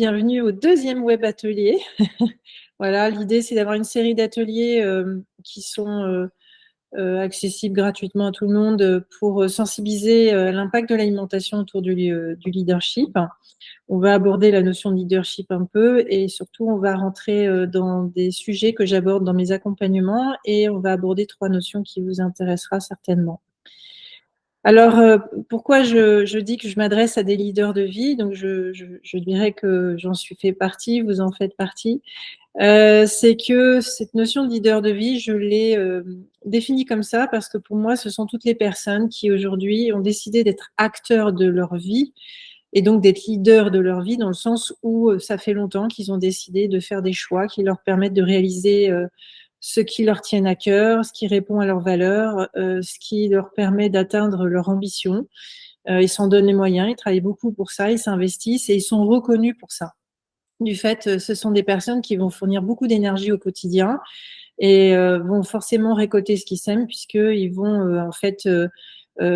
Bienvenue au deuxième web atelier. Voilà, l'idée c'est d'avoir une série d'ateliers qui sont accessibles gratuitement à tout le monde pour sensibiliser l'impact de l'alimentation autour du leadership. On va aborder la notion de leadership un peu et surtout on va rentrer dans des sujets que j'aborde dans mes accompagnements et on va aborder 3 notions qui vous intéressera certainement. Alors, pourquoi je dis que je m'adresse à des leaders de vie? Donc je dirais que j'en suis fait partie, vous en faites partie. C'est que cette notion de leader de vie, je l'ai, définie comme ça parce que pour moi, ce sont toutes les personnes qui aujourd'hui ont décidé d'être acteurs de leur vie et donc d'être leaders de leur vie dans le sens où, ça fait longtemps qu'ils ont décidé de faire des choix qui leur permettent de réaliser, ce qui leur tienne à cœur, ce qui répond à leurs valeurs, ce qui leur permet d'atteindre leur ambition. Ils s'en donnent les moyens, ils travaillent beaucoup pour ça, ils s'investissent et ils sont reconnus pour ça. Du fait, ce sont des personnes qui vont fournir beaucoup d'énergie au quotidien et vont forcément récolter ce qu'ils sèment puisqu'ils vont, en fait,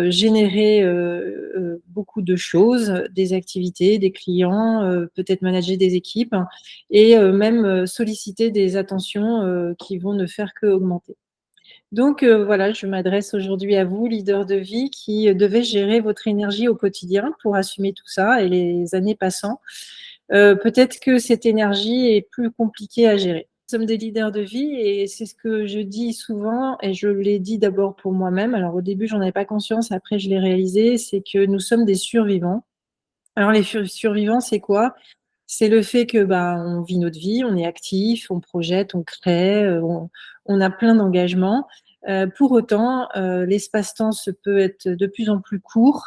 générer, beaucoup de choses, des activités, des clients, peut-être manager des équipes et même, solliciter des attentions, qui vont ne faire qu'augmenter. Donc voilà, je m'adresse aujourd'hui à vous, leader de vie, qui devez gérer votre énergie au quotidien pour assumer tout ça et les années passant, peut-être que cette énergie est plus compliquée à gérer. Nous sommes des leaders de vie et c'est ce que je dis souvent et je l'ai dit d'abord pour moi-même. Alors au début, j'en avais pas conscience, après je l'ai réalisé, c'est que nous sommes des survivants. Alors les survivants, c'est quoi? C'est le fait que, bah, on vit notre vie, on est actif, on projette, on crée, on a plein d'engagements. Pour autant, l'espace-temps se peut être de plus en plus court,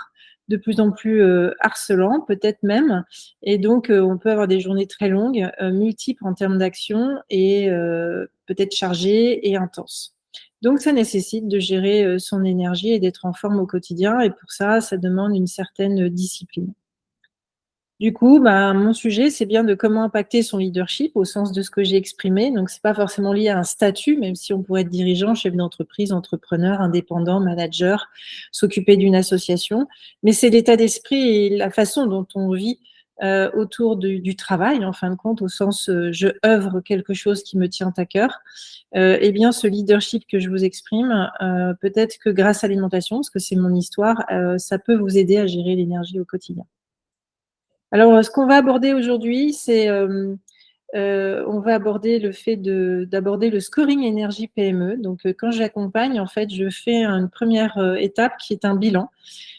de plus en plus, harcelant peut-être même et donc on peut avoir des journées très longues, multiples en termes d'action et peut-être chargées et intenses. Donc ça nécessite de gérer, son énergie et d'être en forme au quotidien et pour ça, ça demande une certaine discipline. Du coup, bah, mon sujet, c'est bien de comment impacter son leadership au sens de ce que j'ai exprimé. Donc, c'est pas forcément lié à un statut, même si on pourrait être dirigeant, chef d'entreprise, entrepreneur, indépendant, manager, s'occuper d'une association. Mais c'est l'état d'esprit et la façon dont on vit autour du travail, en fin de compte, au sens je œuvre quelque chose qui me tient à cœur. Eh bien, ce leadership que je vous exprime, peut-être que grâce à l'alimentation, parce que c'est mon histoire, ça peut vous aider à gérer l'énergie au quotidien. Alors, ce qu'on va aborder aujourd'hui, c'est, on va aborder le fait d'aborder le scoring énergie PME. Donc, quand j'accompagne, en fait, je fais une première étape qui est un bilan.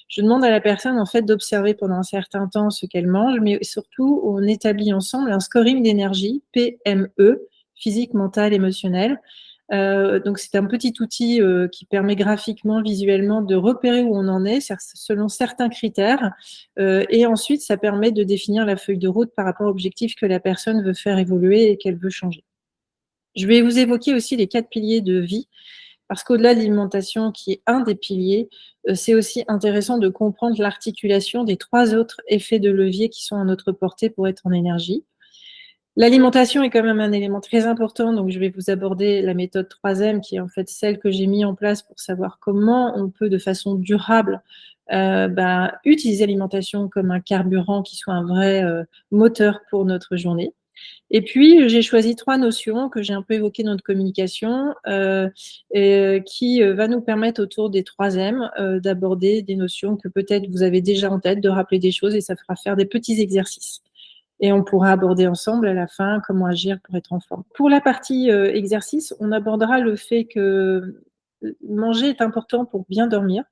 Je demande à la personne, en fait, d'observer pendant un certain temps ce qu'elle mange, mais surtout, on établit ensemble un scoring d'énergie, PME, physique, mentale, émotionnelle. Donc c'est un petit outil, qui permet graphiquement, visuellement de repérer où on en est selon certains critères, et ensuite ça permet de définir la feuille de route par rapport à l'objectif que la personne veut faire évoluer et qu'elle veut changer. Je vais vous évoquer aussi les 4 piliers de vie, parce qu'au-delà de l'alimentation qui est un des piliers, c'est aussi intéressant de comprendre l'articulation des 3 autres effets de levier qui sont à notre portée pour être en énergie. L'alimentation est quand même un élément très important, donc je vais vous aborder la méthode 3M qui est en fait celle que j'ai mis en place pour savoir comment on peut de façon durable, utiliser l'alimentation comme un carburant qui soit un vrai, moteur pour notre journée. Et puis, j'ai choisi 3 notions que j'ai un peu évoquées dans notre communication, qui, va nous permettre autour des 3M, d'aborder des notions que peut-être vous avez déjà en tête, de rappeler des choses et ça fera faire des petits exercices. Et on pourra aborder ensemble à la fin comment agir pour être en forme. Pour la partie, exercice, on abordera le fait que, manger est important pour bien dormir.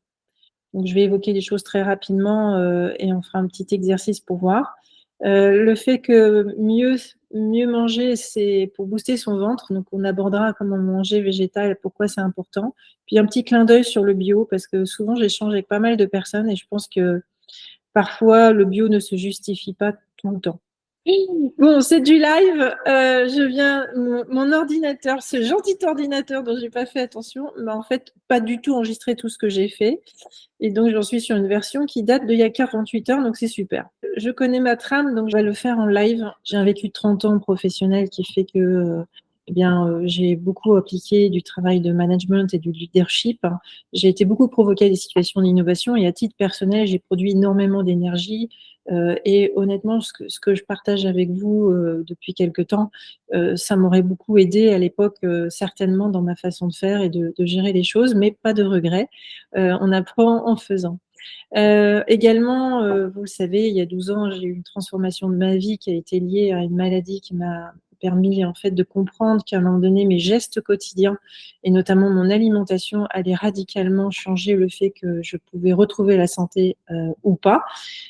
Donc je vais évoquer les choses très rapidement, et on fera un petit exercice pour voir. Le fait que mieux manger, c'est pour booster son ventre, donc on abordera comment manger végétal et pourquoi c'est important. Puis un petit clin d'œil sur le bio parce que souvent j'échange avec pas mal de personnes et je pense que parfois le bio ne se justifie pas tout le temps. Bon, c'est du live. Je viens, mon ordinateur, ce gentil ordinateur dont j'ai pas fait attention, m'a en fait pas du tout enregistré tout ce que j'ai fait. Et donc, j'en suis sur une version qui date d'il y a 48 heures, donc c'est super. Je connais ma trame, donc je vais le faire en live. J'ai un vécu de 30 ans professionnel qui fait que, j'ai beaucoup appliqué du travail de management et du leadership. J'ai été beaucoup provoquée à des situations d'innovation et à titre personnel, j'ai produit énormément d'énergie, Et honnêtement, ce que je partage avec vous depuis quelque temps, ça m'aurait beaucoup aidé à l'époque, certainement dans ma façon de faire et de gérer les choses, mais pas de regret. On apprend en faisant. Également, vous le savez, il y a 12 ans, j'ai eu une transformation de ma vie qui a été liée à une maladie qui m'a permis en fait de comprendre qu'à un moment donné, mes gestes quotidiens et notamment mon alimentation allaient radicalement changer le fait que je pouvais retrouver la santé ou pas.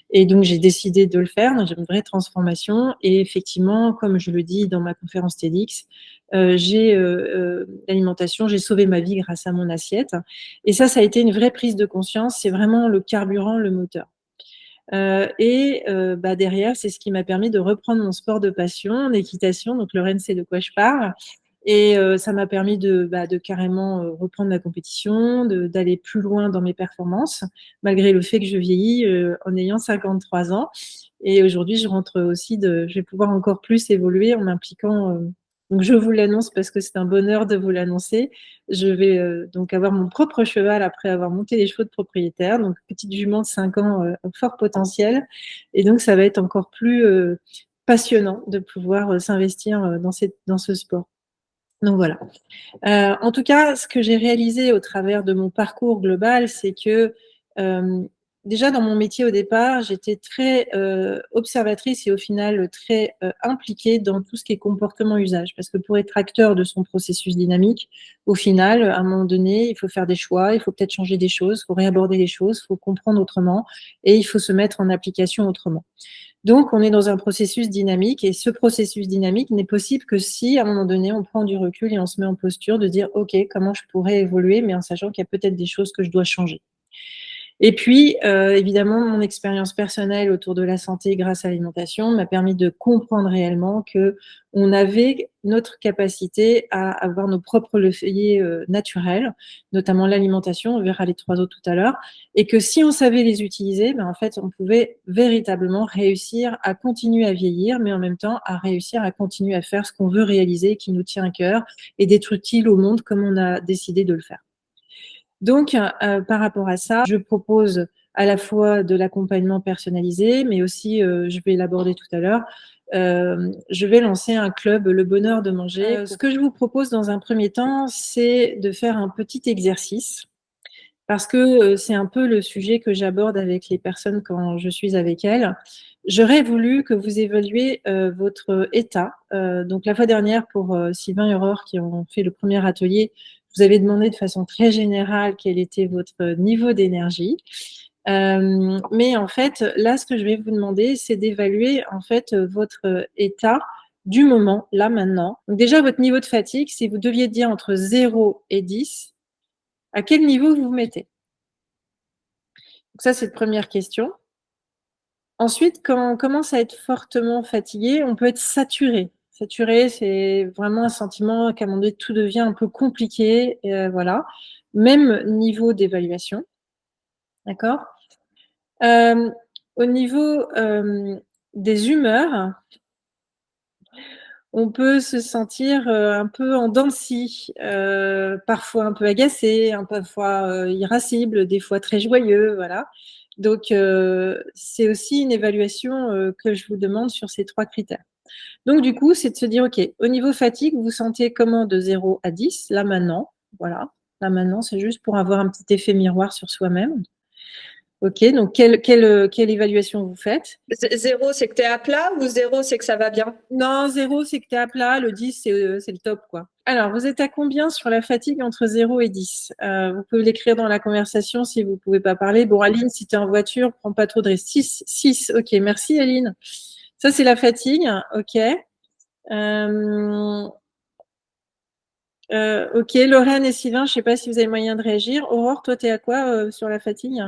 Et donc, j'ai décidé de le faire. Donc, j'ai une vraie transformation. Et effectivement, comme je le dis dans ma conférence TEDx, l'alimentation, j'ai sauvé ma vie grâce à mon assiette. Et ça a été une vraie prise de conscience. C'est vraiment le carburant, le moteur. Derrière, c'est ce qui m'a permis de reprendre mon sport de passion, l'équitation. Donc, Lorraine sait de quoi je parle. Et ça m'a permis de carrément reprendre la compétition, d'aller plus loin dans mes performances, malgré le fait que je vieillis en ayant 53 ans. Et aujourd'hui, je vais pouvoir encore plus évoluer en m'impliquant. Donc, je vous l'annonce parce que c'est un bonheur de vous l'annoncer. Je vais donc avoir mon propre cheval après avoir monté les chevaux de propriétaire. Donc, petite jument de 5 ans, fort potentiel. Et donc, ça va être encore plus passionnant de pouvoir s'investir dans ce sport. Donc voilà. En tout cas, ce que j'ai réalisé au travers de mon parcours global, c'est que déjà dans mon métier au départ, j'étais très observatrice et au final très impliquée dans tout ce qui est comportement-usage. Parce que pour être acteur de son processus dynamique, au final, à un moment donné, il faut faire des choix, il faut peut-être changer des choses, il faut réaborder les choses, il faut comprendre autrement et il faut se mettre en application autrement. Donc, on est dans un processus dynamique et ce processus dynamique n'est possible que si, à un moment donné, on prend du recul et on se met en posture de dire, OK, comment je pourrais évoluer, mais en sachant qu'il y a peut-être des choses que je dois changer. Et puis, évidemment, mon expérience personnelle autour de la santé grâce à l'alimentation m'a permis de comprendre réellement qu'on avait notre capacité à avoir nos propres leviers naturels, notamment l'alimentation, on verra les 3 autres tout à l'heure, et que si on savait les utiliser, en fait, on pouvait véritablement réussir à continuer à vieillir, mais en même temps à réussir à continuer à faire ce qu'on veut réaliser, qui nous tient à cœur, et d'être utile au monde comme on a décidé de le faire. Donc, par rapport à ça, je propose à la fois de l'accompagnement personnalisé, mais aussi, je vais l'aborder tout à l'heure, je vais lancer un club Le Bonheur de Manger. Ce que je vous propose dans un premier temps, c'est de faire un petit exercice parce que c'est un peu le sujet que j'aborde avec les personnes quand je suis avec elles. J'aurais voulu que vous évaluiez votre état. Donc la fois dernière, pour Sylvain et Aurore qui ont fait le premier atelier, vous avez demandé de façon très générale quel était votre niveau d'énergie. Mais en fait, là, ce que je vais vous demander, c'est d'évaluer en fait votre état du moment, là maintenant. Donc déjà, votre niveau de fatigue, si vous deviez dire entre 0 et 10, à quel niveau vous vous mettez? Donc ça, c'est la première question. Ensuite, quand on commence à être fortement fatigué, on peut être saturé. Saturé, c'est vraiment un sentiment qu'à un moment donné, tout devient un peu compliqué. Voilà. Même niveau d'évaluation. D'accord. Au niveau des humeurs, on peut se sentir un peu en dents de scie, parfois un peu agacé, parfois irascible, des fois très joyeux, voilà. Donc, c'est aussi une évaluation que je vous demande sur ces 3 critères. Donc, du coup, c'est de se dire, OK, au niveau fatigue, vous vous sentez comment de 0 à 10, là maintenant? Voilà, là maintenant, c'est juste pour avoir un petit effet miroir sur soi-même. OK, donc quelle évaluation vous faites? 0, c'est que tu es à plat ou 0, c'est que ça va bien? Non, 0, c'est que tu es à plat. Le 10, c'est le top, quoi. Alors, vous êtes à combien sur la fatigue entre 0 et 10? Vous pouvez l'écrire dans la conversation si vous ne pouvez pas parler. Bon, Aline, si tu es en voiture, prends pas trop de risques. 6. OK, merci Aline. Ça, c'est la fatigue. OK. OK, Lorraine et Sylvain, je ne sais pas si vous avez moyen de réagir. Aurore, toi, tu es à quoi sur la fatigue?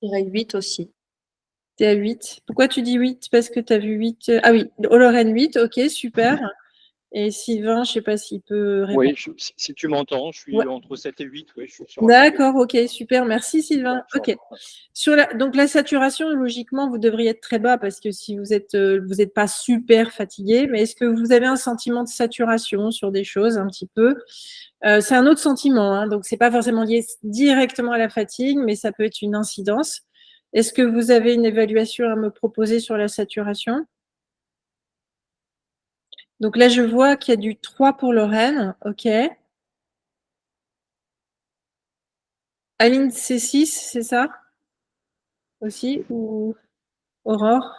Je dirais 8 aussi. Tu es à 8. Pourquoi tu dis 8? Parce que tu as vu 8. Ah oui, Lorraine 8, OK, super. Et Sylvain, je ne sais pas s'il peut répondre. Oui, si tu m'entends, je suis Ouais. entre 7 et 8. Oui, je suis sur D'accord, OK, super. Merci Sylvain. Bon, OK. Donc la saturation, logiquement, vous devriez être très bas parce que si vous êtes pas super fatigué, mais est-ce que vous avez un sentiment de saturation sur des choses un petit peu? C'est un autre sentiment, hein, donc c'est pas forcément lié directement à la fatigue, mais ça peut être une incidence. Est-ce que vous avez une évaluation à me proposer sur la saturation? Donc là, je vois qu'il y a du 3 pour Lorraine. OK. Aline, c'est 6, c'est ça? Aussi? Ou Aurore?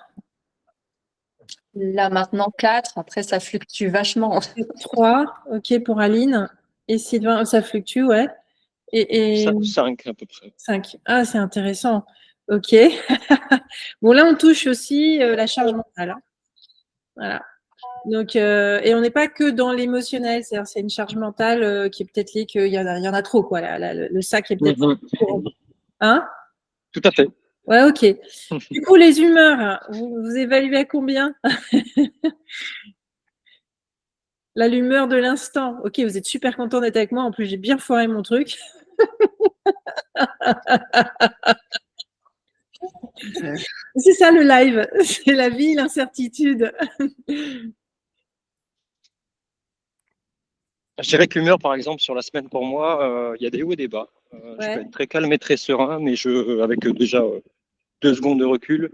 Là, maintenant, 4. Après, ça fluctue vachement. 3, OK pour Aline. Et Sylvain, ça fluctue, ouais. Et 5 à peu près. 5. Ah, c'est intéressant. OK. Bon, là, on touche aussi la charge mentale. Hein. Voilà. Donc, et on n'est pas que dans l'émotionnel, c'est-à-dire c'est une charge mentale qui est peut-être liée qu'il y en a trop, quoi. Le sac est peut-être trop. Hein? Tout à fait. Ouais, OK. Du coup, les humeurs, vous évaluez à combien? Là, l'humeur de l'instant. OK, vous êtes super content d'être avec moi. En plus, j'ai bien foiré mon truc. C'est ça le live. C'est la vie, l'incertitude. Je dirais que l'humeur, par exemple, sur la semaine pour moi, il y a des hauts et des bas. Je peux Ouais. être très calme et très serein, mais avec déjà 2 secondes de recul,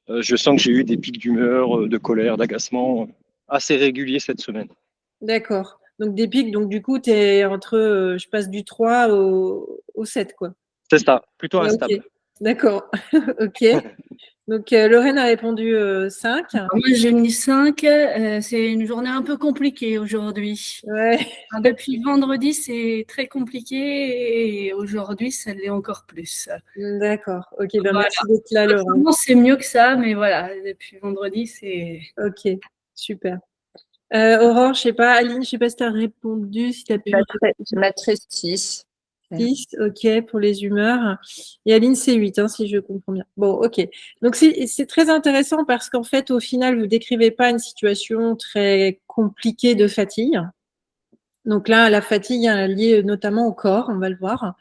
je sens que j'ai eu des pics d'humeur, de colère, d'agacement assez réguliers cette semaine. D'accord. Donc des pics, donc du coup, tu es entre, je passe du 3 au 7, quoi. C'est ça, plutôt Ouais, instable. OK. D'accord. OK. Donc Lorraine a répondu 5. Moi, j'ai mis 5. C'est une journée un peu compliquée aujourd'hui. Ouais. Depuis vendredi, c'est très compliqué et aujourd'hui, ça l'est encore plus. D'accord. OK, ben Voilà. merci d'être là, Lorraine. Autrement, c'est mieux que ça, mais voilà, depuis vendredi, c'est… OK, super. Aurore, je sais pas, Aline, je sais pas si tu as répondu, si tu as pu. Je mettrais 6. 6, OK, pour les humeurs. Et Aline, c'est 8, hein, si je comprends bien. Bon, OK. Donc, c'est très intéressant parce qu'en fait, au final, vous décrivez pas une situation très compliquée de fatigue. Donc là, la fatigue est liée notamment au corps, on va le voir.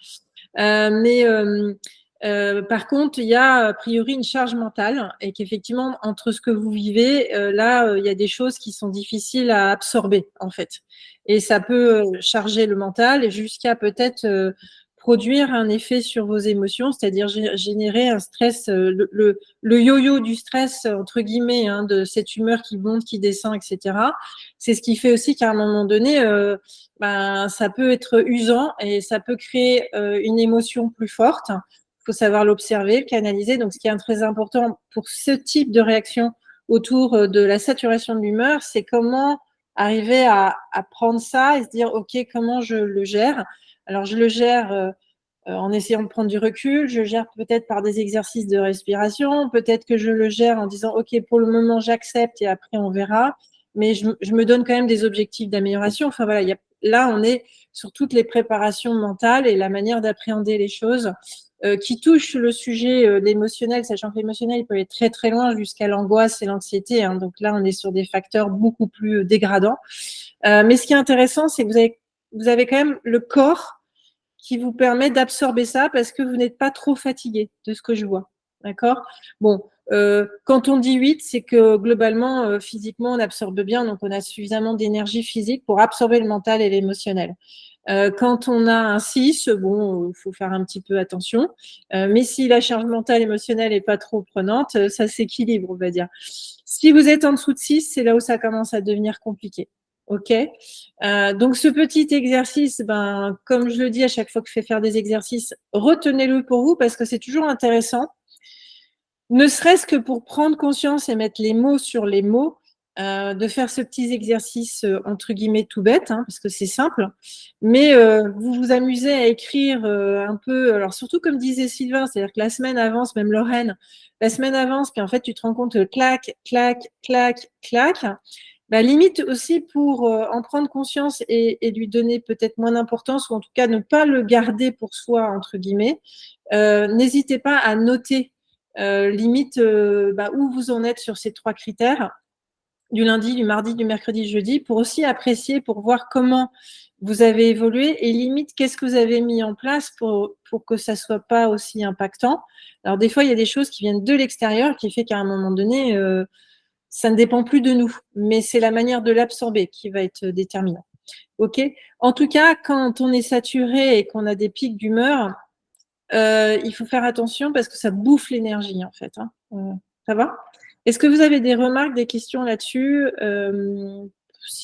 Par contre, il y a a priori une charge mentale et qu'effectivement, entre ce que vous vivez, il y a des choses qui sont difficiles à absorber, en fait. Et ça peut charger le mental jusqu'à peut-être produire un effet sur vos émotions, c'est-à-dire générer un stress, le yo-yo du stress, entre guillemets, hein, de cette humeur qui monte, qui descend, etc. C'est ce qui fait aussi qu'à un moment donné, ça peut être usant et ça peut créer une émotion plus forte. Il faut savoir l'observer, le canaliser. Donc, ce qui est très important pour ce type de réaction autour de la saturation de l'humeur, c'est comment arriver à prendre ça et se dire, OK, comment je le gère? Alors, je le gère en essayant de prendre du recul, je gère peut-être par des exercices de respiration, peut-être que je le gère en disant, OK, pour le moment, j'accepte et après, on verra. Mais je me donne quand même des objectifs d'amélioration. Enfin, voilà, là, on est sur toutes les préparations mentales et la manière d'appréhender les choses qui touchent le sujet de l'émotionnel, sachant que l'émotionnel, il peut aller très, très loin jusqu'à l'angoisse et l'anxiété. Hein. Donc là, on est sur des facteurs beaucoup plus dégradants. Mais ce qui est intéressant, c'est que vous avez quand même le corps qui vous permet d'absorber ça parce que vous n'êtes pas trop fatigué, de ce que je vois. D'accord? Bon, quand on dit 8, c'est que globalement, physiquement, on absorbe bien, donc on a suffisamment d'énergie physique pour absorber le mental et l'émotionnel. Quand on a un 6, bon, il faut faire un petit peu attention. Mais si la charge mentale émotionnelle n'est pas trop prenante, ça s'équilibre, on va dire. Si vous êtes en dessous de 6, c'est là où ça commence à devenir compliqué. OK. Donc, ce petit exercice, comme je le dis à chaque fois que je fais faire des exercices, retenez-le pour vous parce que c'est toujours intéressant, ne serait-ce que pour prendre conscience et mettre les mots sur les mots, de faire ce petit exercice entre guillemets tout bête, hein, parce que c'est simple, mais vous vous amusez à écrire un peu, alors surtout comme disait Sylvain, c'est-à-dire que la semaine avance, même Lorraine, la semaine avance, puis en fait tu te rends compte que clac, clac, clac, clac, limite aussi pour en prendre conscience et lui donner peut-être moins d'importance ou en tout cas ne pas le garder pour soi entre guillemets, n'hésitez pas à noter limite où vous en êtes sur ces 3 critères du lundi, du mardi, du mercredi, du jeudi, pour aussi apprécier, pour voir comment vous avez évolué et limite qu'est-ce que vous avez mis en place pour que ça soit pas aussi impactant. Alors des fois, il y a des choses qui viennent de l'extérieur qui fait qu'à un moment donné, ça ne dépend plus de nous, mais c'est la manière de l'absorber qui va être déterminant. OK? En tout cas, quand on est saturé et qu'on a des pics d'humeur, il faut faire attention parce que ça bouffe l'énergie, en fait. Hein. Ça va? Est-ce que vous avez des remarques, des questions là-dessus?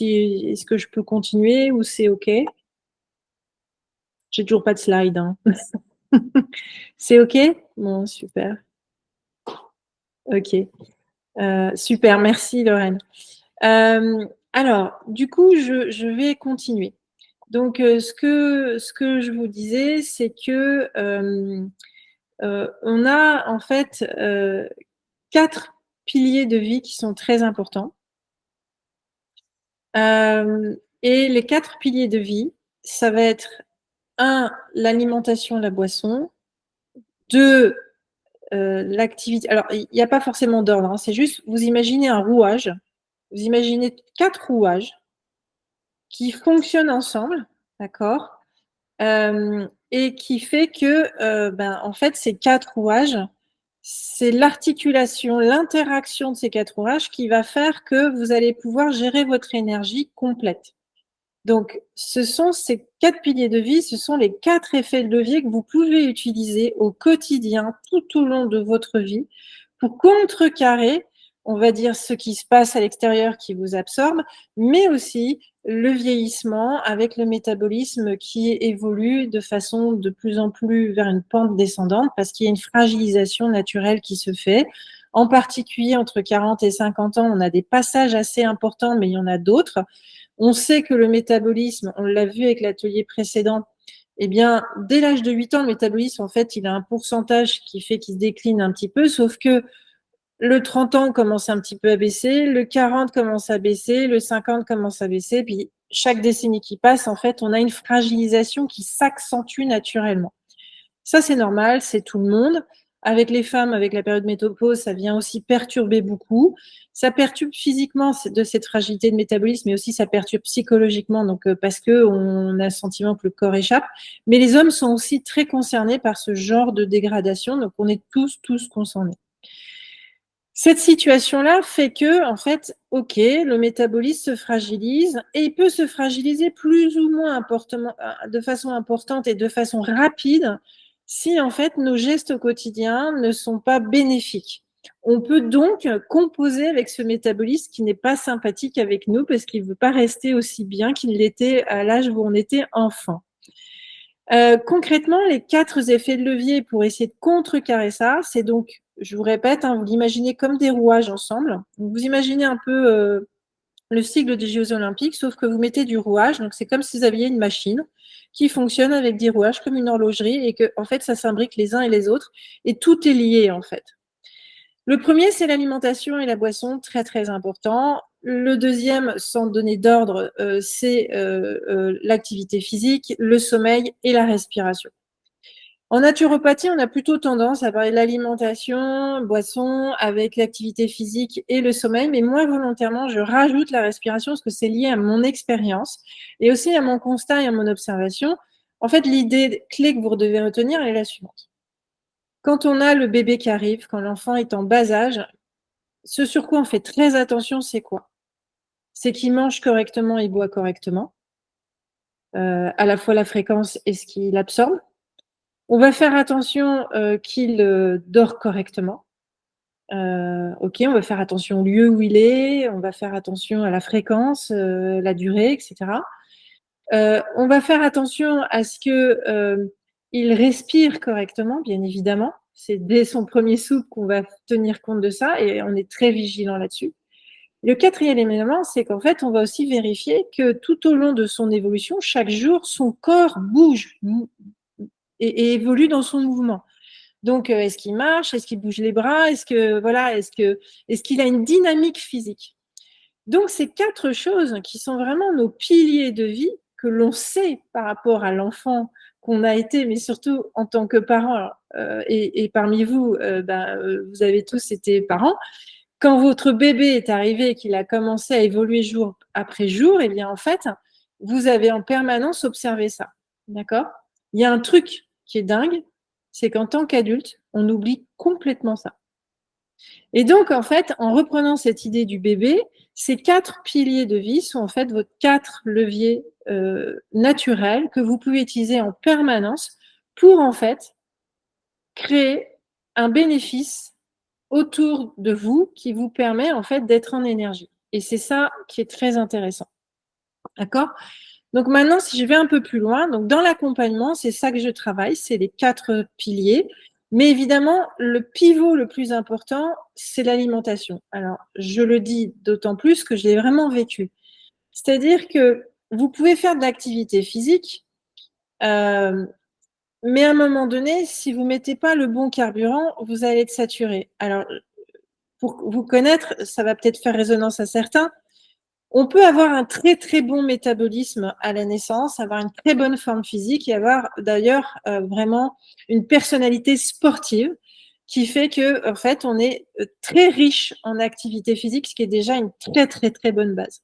Est-ce que je peux continuer ou c'est OK? J'ai toujours pas de slide. Hein. C'est OK? Bon, super. OK. Super, merci Lorraine. Alors, du coup, je vais continuer. Donc, ce que je vous disais, c'est que on a en fait 4 piliers de vie qui sont très importants. Et les 4 piliers de vie, ça va être 1, l'alimentation, la boisson, 2, l'activité. Alors, il n'y a pas forcément d'ordre, hein, c'est juste, vous imaginez un rouage, vous imaginez 4 rouages qui fonctionnent ensemble, d'accord? Et qui fait que, en fait, ces 4 rouages, c'est l'articulation, l'interaction de ces 4 rouages qui va faire que vous allez pouvoir gérer votre énergie complète. Donc, ce sont ces 4 piliers de vie, ce sont les 4 effets de levier que vous pouvez utiliser au quotidien, tout au long de votre vie, pour contrecarrer, on va dire, ce qui se passe à l'extérieur qui vous absorbe, mais aussi le vieillissement avec le métabolisme qui évolue de façon de plus en plus vers une pente descendante parce qu'il y a une fragilisation naturelle qui se fait. En particulier, entre 40 et 50 ans, on a des passages assez importants, mais il y en a d'autres. On sait que le métabolisme, on l'a vu avec l'atelier précédent, eh bien, dès l'âge de 8 ans, le métabolisme, en fait, il a un pourcentage qui fait qu'il se décline un petit peu, sauf que le 30 ans commence un petit peu à baisser, le 40 commence à baisser, le 50 commence à baisser, puis chaque décennie qui passe, en fait, on a une fragilisation qui s'accentue naturellement. Ça, c'est normal, c'est tout le monde. Avec les femmes, avec la période ménopause, ça vient aussi perturber beaucoup. Ça perturbe physiquement de cette fragilité de métabolisme, mais aussi ça perturbe psychologiquement, donc parce que on a le sentiment que le corps échappe. Mais les hommes sont aussi très concernés par ce genre de dégradation, donc on est tous concernés. Cette situation-là fait que, en fait, OK, le métabolisme se fragilise et il peut se fragiliser plus ou moins de façon importante et de façon rapide si, en fait, nos gestes au quotidien ne sont pas bénéfiques. On peut donc composer avec ce métabolisme qui n'est pas sympathique avec nous parce qu'il ne veut pas rester aussi bien qu'il l'était à l'âge où on était enfant. Concrètement, les 4 effets de levier pour essayer de contrecarrer ça, c'est donc, je vous répète, hein, vous l'imaginez comme des rouages ensemble. Donc, vous imaginez un peu le cycle des Jeux olympiques, sauf que vous mettez du rouage. Donc, c'est comme si vous aviez une machine qui fonctionne avec des rouages comme une horlogerie et que, en fait, ça s'imbrique les uns et les autres et tout est lié, en fait. Le premier, c'est l'alimentation et la boisson, très très important. Le deuxième, sans donner d'ordre, c'est l'activité physique, le sommeil et la respiration. En naturopathie, on a plutôt tendance à parler de l'alimentation, boisson, avec l'activité physique et le sommeil, mais moi, volontairement, je rajoute la respiration parce que c'est lié à mon expérience et aussi à mon constat et à mon observation. En fait, l'idée clé que vous devez retenir, elle est la suivante. Quand on a le bébé qui arrive, quand l'enfant est en bas âge, ce sur quoi on fait très attention, c'est quoi? C'est qu'il mange correctement et boit correctement, à la fois la fréquence et ce qu'il absorbe. On va faire attention, qu'il, dort correctement. OK, on va faire attention au lieu où il est, on va faire attention à la fréquence, la durée et cetera. On va faire attention à ce que, il respire correctement, bien évidemment. C'est dès son premier souffle qu'on va tenir compte de ça et on est très vigilant là-dessus. Le 4e élément, c'est qu'en fait, on va aussi vérifier que tout au long de son évolution, chaque jour, son corps bouge et évolue dans son mouvement. Donc, est-ce qu'il marche? Est-ce qu'il bouge les bras? Est-ce qu'il a une dynamique physique? Donc, ces 4 choses qui sont vraiment nos piliers de vie, que l'on sait par rapport à l'enfant qu'on a été, mais surtout en tant que parent, et parmi vous, vous avez tous été parents. Quand votre bébé est arrivé et qu'il a commencé à évoluer jour après jour, eh bien, en fait, vous avez en permanence observé ça. D'accord? Il y a un truc qui est dingue, c'est qu'en tant qu'adulte, on oublie complètement ça. Et donc, en fait, en reprenant cette idée du bébé, ces 4 piliers de vie sont en fait vos 4 leviers naturels que vous pouvez utiliser en permanence pour, en fait, créer un bénéfice autour de vous qui vous permet en fait d'être en énergie. Et c'est ça qui est très intéressant. D'accord? Donc maintenant, si je vais un peu plus loin, donc dans l'accompagnement, c'est ça que je travaille, c'est les 4 piliers. Mais évidemment, le pivot le plus important, c'est l'alimentation. Alors, je le dis d'autant plus que je l'ai vraiment vécu. C'est-à-dire que vous pouvez faire de l'activité physique, mais à un moment donné, si vous ne mettez pas le bon carburant, vous allez être saturé. Alors, pour vous connaître, ça va peut-être faire résonance à certains. On peut avoir un très très bon métabolisme à la naissance, avoir une très bonne forme physique et avoir d'ailleurs vraiment une personnalité sportive qui fait que en fait on est très riche en activité physique, ce qui est déjà une très très très bonne base.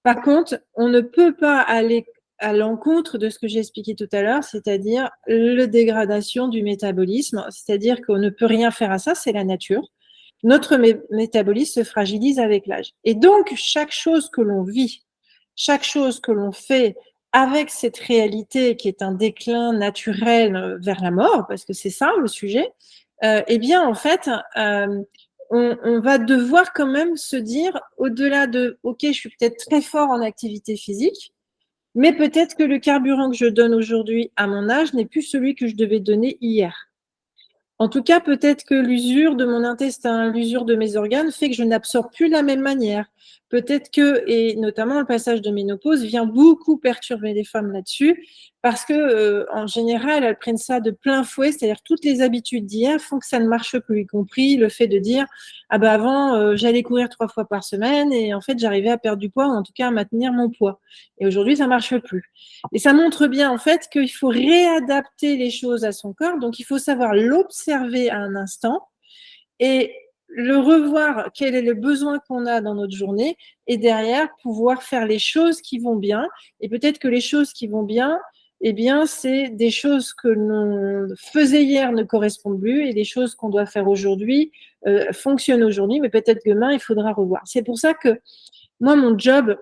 Par contre, on ne peut pas aller à l'encontre de ce que j'ai expliqué tout à l'heure, c'est-à-dire la dégradation du métabolisme, c'est-à-dire qu'on ne peut rien faire à ça, c'est la nature. Notre métabolisme se fragilise avec l'âge. Et donc, chaque chose que l'on vit, chaque chose que l'on fait avec cette réalité qui est un déclin naturel vers la mort, parce que c'est ça le sujet, eh bien, en fait, on va devoir quand même se dire, au-delà de, OK, je suis peut-être très fort en activité physique, mais peut-être que le carburant que je donne aujourd'hui à mon âge n'est plus celui que je devais donner hier. En tout cas, peut-être que l'usure de mon intestin, l'usure de mes organes fait que je n'absorbe plus de la même manière. Peut-être que, et notamment le passage de ménopause vient beaucoup perturber les femmes là-dessus, parce que en général, elles prennent ça de plein fouet, c'est-à-dire toutes les habitudes d'hier font que ça ne marche plus, y compris le fait de dire ah bah avant j'allais courir 3 fois par semaine et en fait j'arrivais à perdre du poids ou en tout cas à maintenir mon poids. Et aujourd'hui ça marche plus. Et ça montre bien en fait qu'il faut réadapter les choses à son corps, donc il faut savoir l'observer à un instant et le revoir, quel est le besoin qu'on a dans notre journée, et derrière pouvoir faire les choses qui vont bien. Et peut-être que les choses qui vont bien, eh bien, c'est des choses que l'on faisait hier ne correspondent plus et des choses qu'on doit faire aujourd'hui fonctionnent aujourd'hui, mais peut-être que demain, il faudra revoir. C'est pour ça que moi, mon job,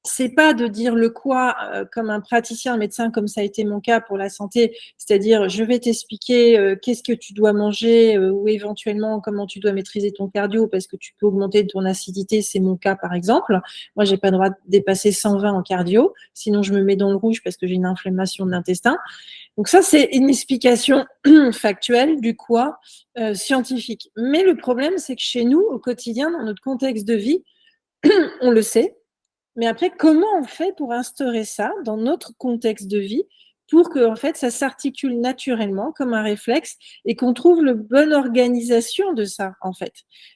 c'est pas de dire le quoi comme un praticien, un médecin, comme ça a été mon cas pour la santé, c'est-à-dire je vais t'expliquer qu'est-ce que tu dois manger ou éventuellement comment tu dois maîtriser ton cardio parce que tu peux augmenter ton acidité, c'est mon cas par exemple. Moi, j'ai pas le droit de dépasser 120 en cardio, sinon je me mets dans le rouge parce que j'ai une inflammation de l'intestin. Donc ça, c'est une explication factuelle du quoi scientifique. Mais le problème, c'est que chez nous, au quotidien, dans notre contexte de vie, on le sait. Mais après, comment on fait pour instaurer ça dans notre contexte de vie pour que en fait, ça s'articule naturellement comme un réflexe et qu'on trouve la bonne organisation de ça, en fait,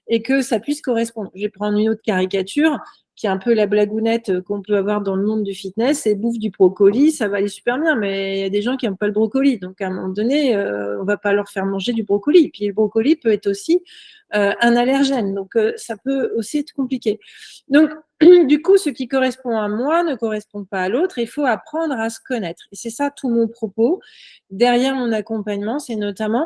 et que ça puisse correspondre. Je vais prendre une autre caricature qui est un peu la blagounette qu'on peut avoir dans le monde du fitness, c'est bouffe du brocoli, ça va aller super bien, mais il y a des gens qui n'aiment pas le brocoli, donc à un moment donné, on va pas leur faire manger du brocoli. Et puis le brocoli peut être aussi un allergène, donc ça peut aussi être compliqué. Donc, du coup, ce qui correspond à moi ne correspond pas à l'autre. Il faut apprendre à se connaître. Et c'est ça tout mon propos. Derrière mon accompagnement, c'est notamment,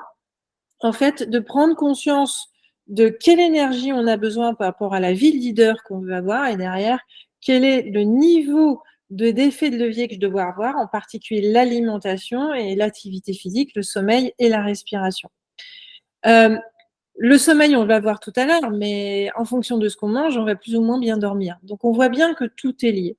en fait, de prendre conscience de quelle énergie on a besoin par rapport à la vie de leader qu'on veut avoir et derrière, quel est le niveau d'effet de levier que je dois avoir, en particulier l'alimentation et l'activité physique, le sommeil et la respiration. Le sommeil, on va voir tout à l'heure, mais en fonction de ce qu'on mange, on va plus ou moins bien dormir. Donc, on voit bien que tout est lié.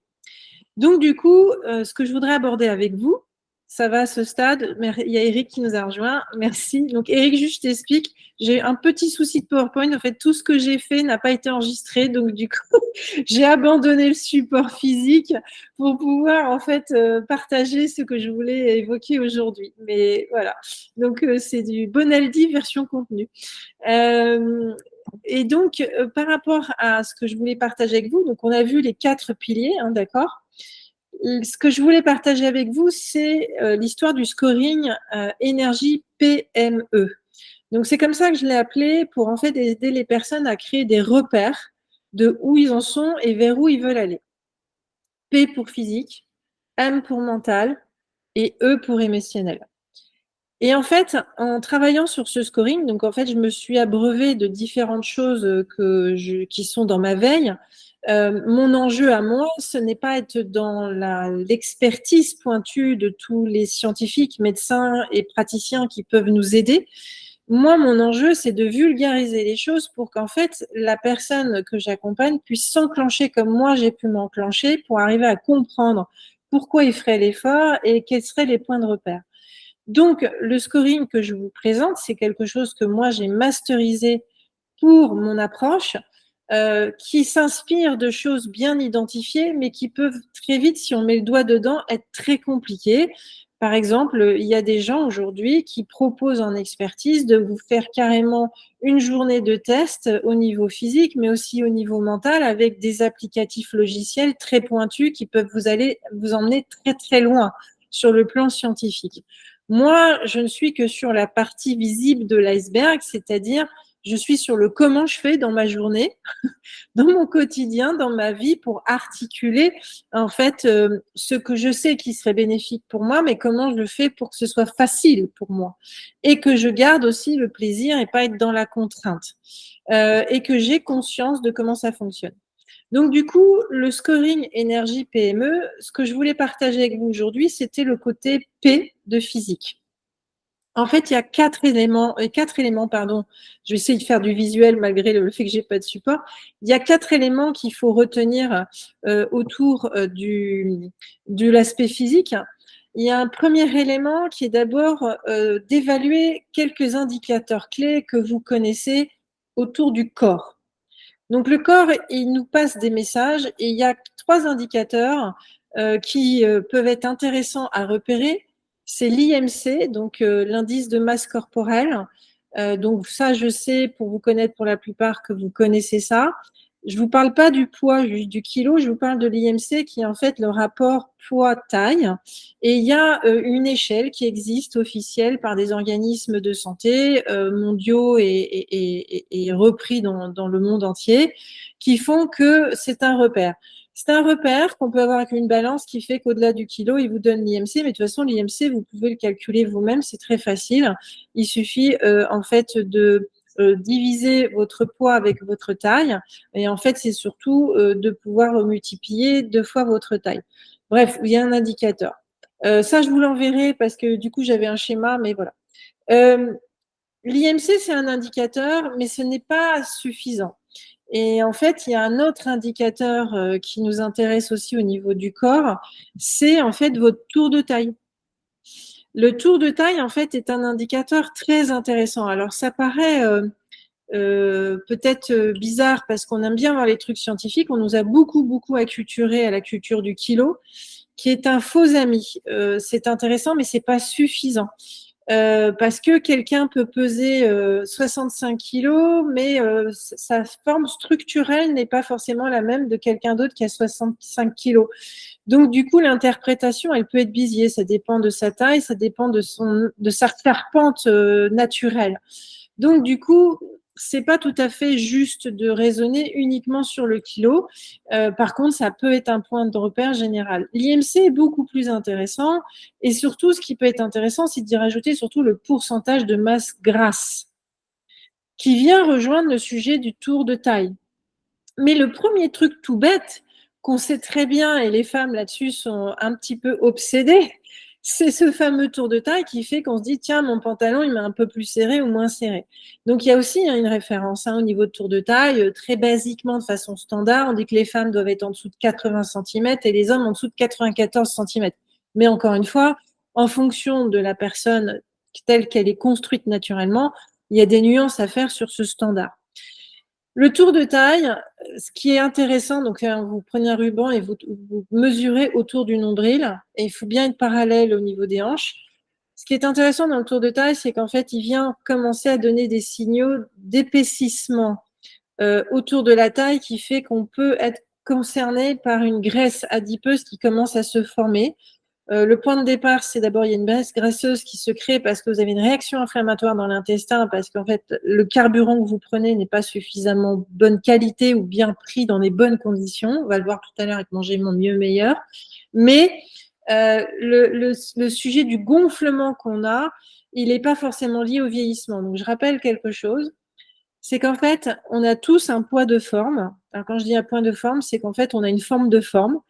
Donc, du coup, ce que je voudrais aborder avec vous, ça va à ce stade. Il y a Eric qui nous a rejoint. Merci. Donc, Eric, juste je t'explique. J'ai un petit souci de PowerPoint. En fait, tout ce que j'ai fait n'a pas été enregistré. Donc, du coup, j'ai abandonné le support physique pour pouvoir, en fait, partager ce que je voulais évoquer aujourd'hui. Mais voilà. Donc, c'est du Bonaldi version contenu. Et donc, par rapport à ce que je voulais partager avec vous, donc on a vu les 4 piliers, hein, d'accord. Ce que je voulais partager avec vous, c'est l'histoire du scoring énergie PME. Donc, c'est comme ça que je l'ai appelé pour en fait aider les personnes à créer des repères de où ils en sont et vers où ils veulent aller. P pour physique, M pour mental et E pour émotionnel. Et en fait, en travaillant sur ce scoring, donc en fait, je me suis abreuvée de différentes choses qui sont dans ma veille. Mon enjeu à moi, ce n'est pas être dans l'expertise pointue de tous les scientifiques, médecins et praticiens qui peuvent nous aider. Moi, mon enjeu, c'est de vulgariser les choses pour qu'en fait, la personne que j'accompagne puisse s'enclencher comme moi, j'ai pu m'enclencher pour arriver à comprendre pourquoi il ferait l'effort et quels seraient les points de repère. Donc, le scoring que je vous présente, c'est quelque chose que moi, j'ai masterisé pour mon approche, qui s'inspire de choses bien identifiées, mais qui peuvent très vite, si on met le doigt dedans, être très compliquées. Par exemple, il y a des gens aujourd'hui qui proposent en expertise de vous faire carrément une journée de test au niveau physique, mais aussi au niveau mental, avec des applicatifs logiciels très pointus qui peuvent vous emmener très très loin sur le plan scientifique. Moi, je ne suis que sur la partie visible de l'iceberg, c'est-à-dire je suis sur le comment je fais dans ma journée, dans mon quotidien, dans ma vie, pour articuler en fait ce que je sais qui serait bénéfique pour moi, mais comment je le fais pour que ce soit facile pour moi et que je garde aussi le plaisir et pas être dans la contrainte et que j'ai conscience de comment ça fonctionne. Donc du coup, le scoring énergie PME, ce que je voulais partager avec vous aujourd'hui, c'était le côté P de physique. En fait, il y a quatre éléments, pardon. Je vais essayer de faire du visuel malgré le fait que j'ai pas de support. Il y a 4 éléments qu'il faut retenir autour de l'aspect physique. Il y a un premier élément qui est d'abord d'évaluer quelques indicateurs clés que vous connaissez autour du corps. Donc le corps, il nous passe des messages et il y a 3 indicateurs qui peuvent être intéressants à repérer. C'est l'IMC, donc l'indice de masse corporelle. Donc ça, je sais, pour vous connaître pour la plupart, que vous connaissez ça. Je ne vous parle pas du poids, juste du kilo, je vous parle de l'IMC qui est en fait le rapport poids-taille. Et il y a une échelle qui existe officielle par des organismes de santé mondiaux et repris dans le monde entier qui font que c'est un repère. C'est un repère qu'on peut avoir avec une balance qui fait qu'au-delà du kilo, il vous donne l'IMC. Mais de toute façon, l'IMC, vous pouvez le calculer vous-même, c'est très facile. Il suffit en fait de diviser votre poids avec votre taille. Et en fait, c'est surtout de pouvoir multiplier 2 fois votre taille. Bref, il y a un indicateur. Ça, je vous l'enverrai parce que du coup, j'avais un schéma, mais voilà. L'IMC, c'est un indicateur, mais ce n'est pas suffisant. Et en fait, il y a un autre indicateur qui nous intéresse aussi au niveau du corps, c'est en fait votre tour de taille. Le tour de taille, en fait, est un indicateur très intéressant. Alors, ça paraît peut-être bizarre parce qu'on aime bien voir les trucs scientifiques. On nous a beaucoup acculturé à la culture du kilo, qui est un faux ami. C'est intéressant, mais c'est pas suffisant. Parce que quelqu'un peut peser 65 kilos, mais sa forme structurelle n'est pas forcément la même de quelqu'un d'autre qui a 65 kilos. Donc, du coup, l'interprétation, elle peut être biaisée. Ça dépend de sa taille, ça dépend de sa charpente naturelle. Donc, du coup, c'est pas tout à fait juste de raisonner uniquement sur le kilo. Par contre, ça peut être un point de repère général. L'IMC est beaucoup plus intéressant et surtout, ce qui peut être intéressant, c'est d'y rajouter surtout le pourcentage de masse grasse qui vient rejoindre le sujet du tour de taille. Mais le premier truc tout bête qu'on sait très bien, et les femmes là-dessus sont un petit peu obsédées, c'est ce fameux tour de taille qui fait qu'on se dit tiens, mon pantalon il m'est un peu plus serré ou moins serré. Donc il y a aussi une référence au niveau de tour de taille, très basiquement de façon standard, on dit que les femmes doivent être en dessous de 80 cm et les hommes en dessous de 94 cm. Mais encore une fois, en fonction de la personne telle qu'elle est construite naturellement, il y a des nuances à faire sur ce standard. Le tour de taille, ce qui est intéressant, donc vous prenez un ruban et vous mesurez autour du nombril, et il faut bien être parallèle au niveau des hanches. Ce qui est intéressant dans le tour de taille, c'est qu'en fait, il vient commencer à donner des signaux d'épaississement autour de la taille qui fait qu'on peut être concerné par une graisse adipeuse qui commence à se former. Le point de départ, c'est d'abord, il y a une masse graisseuse qui se crée parce que vous avez une réaction inflammatoire dans l'intestin, parce qu'en fait, le carburant que vous prenez n'est pas suffisamment bonne qualité ou bien pris dans les bonnes conditions. On va le voir tout à l'heure avec manger mieux, meilleur. Mais le sujet du gonflement qu'on a, il n'est pas forcément lié au vieillissement. Donc, je rappelle quelque chose. C'est qu'en fait, on a tous un poids de forme Alors, quand je dis un point de forme, c'est qu'en fait, on a une forme de forme.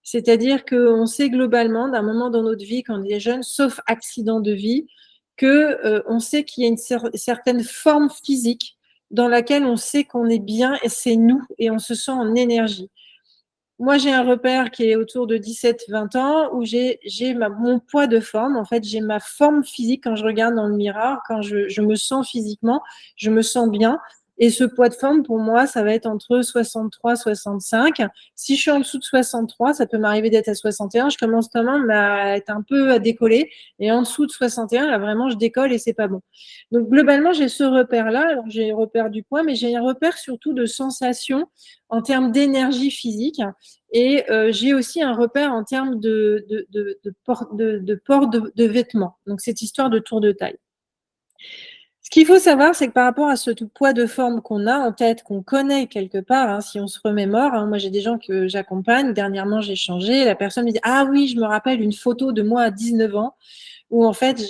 C'est-à-dire qu'on sait globalement, d'un moment dans notre vie, quand on est jeune, sauf accident de vie, que on sait qu'il y a une certaine forme physique dans laquelle on sait qu'on est bien et c'est nous et on se sent en énergie. Moi, j'ai un repère qui est autour de 17-20 ans où j'ai mon poids de forme. En fait, j'ai ma forme physique quand je regarde dans le miroir, quand je me sens physiquement, je me sens bien. Et ce poids de forme, pour moi, ça va être entre 63 65. Si je suis en dessous de 63, ça peut m'arriver d'être à 61. Je commence quand même à être un peu à décoller. Et en dessous de 61, là, vraiment, je décolle et c'est pas bon. Donc, globalement, j'ai ce repère-là. Alors, j'ai le repère du poids, mais j'ai un repère surtout de sensation en termes d'énergie physique. Et j'ai aussi un repère en termes de port de vêtements. Donc, cette histoire de tour de taille. Ce qu'il faut savoir, c'est que par rapport à ce poids de forme qu'on a en tête, qu'on connaît quelque part, hein, si on se remémore, hein, moi j'ai des gens que j'accompagne, dernièrement j'ai changé, la personne me dit « Ah oui, je me rappelle une photo de moi à 19 ans où en fait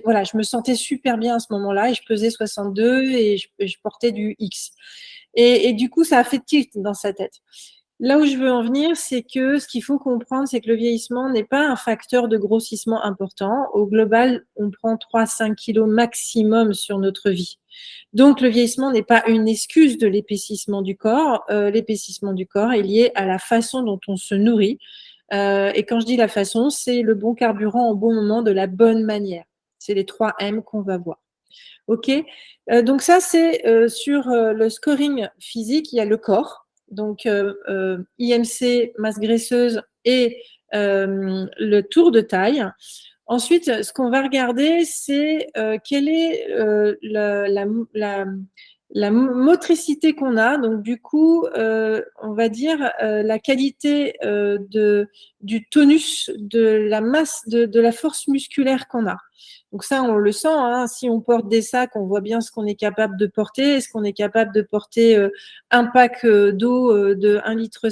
voilà, je me sentais super bien à ce moment-là et je pesais 62 et je portais du X. » Et du coup, ça a fait tilt dans sa tête. Là où je veux en venir, c'est que ce qu'il faut comprendre, c'est que le vieillissement n'est pas un facteur de grossissement important. Au global, on prend 3-5 kilos maximum sur notre vie. Donc, le vieillissement n'est pas une excuse de l'épaississement du corps. L'épaississement du corps est lié à la façon dont on se nourrit. Et quand je dis la façon, c'est le bon carburant au bon moment, de la bonne manière. C'est les 3 M qu'on va voir. OK. Donc ça, c'est sur le scoring physique, il y a le corps. Donc, IMC, masse graisseuse et le tour de taille. Ensuite, ce qu'on va regarder, c'est quelle est la motricité qu'on a. Donc, du coup, on va dire la qualité du tonus, de la masse, de la force musculaire qu'on a. Donc ça, on le sent, hein, si on porte des sacs, on voit bien ce qu'on est capable de porter. Est-ce qu'on est capable de porter un pack d'eau de 1,5 litre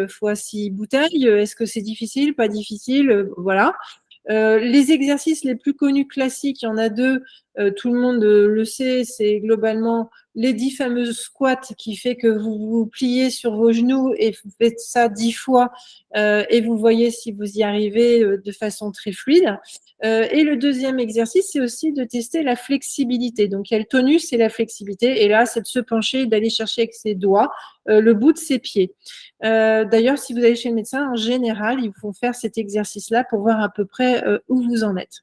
fois 6 bouteilles? Est-ce que c'est difficile? Pas difficile? Voilà. Les exercices les plus connus classiques, il y en a 2, tout le monde le sait, c'est globalement les 10 fameuses squats qui fait que vous vous pliez sur vos genoux et vous faites ça 10 fois et vous voyez si vous y arrivez de façon très fluide. Et le deuxième exercice, c'est aussi de tester la flexibilité. Donc, il y a le tonus et la flexibilité. Et là, c'est de se pencher, d'aller chercher avec ses doigts le bout de ses pieds. D'ailleurs, si vous allez chez le médecin, en général, ils vont faire cet exercice-là pour voir à peu près où vous en êtes.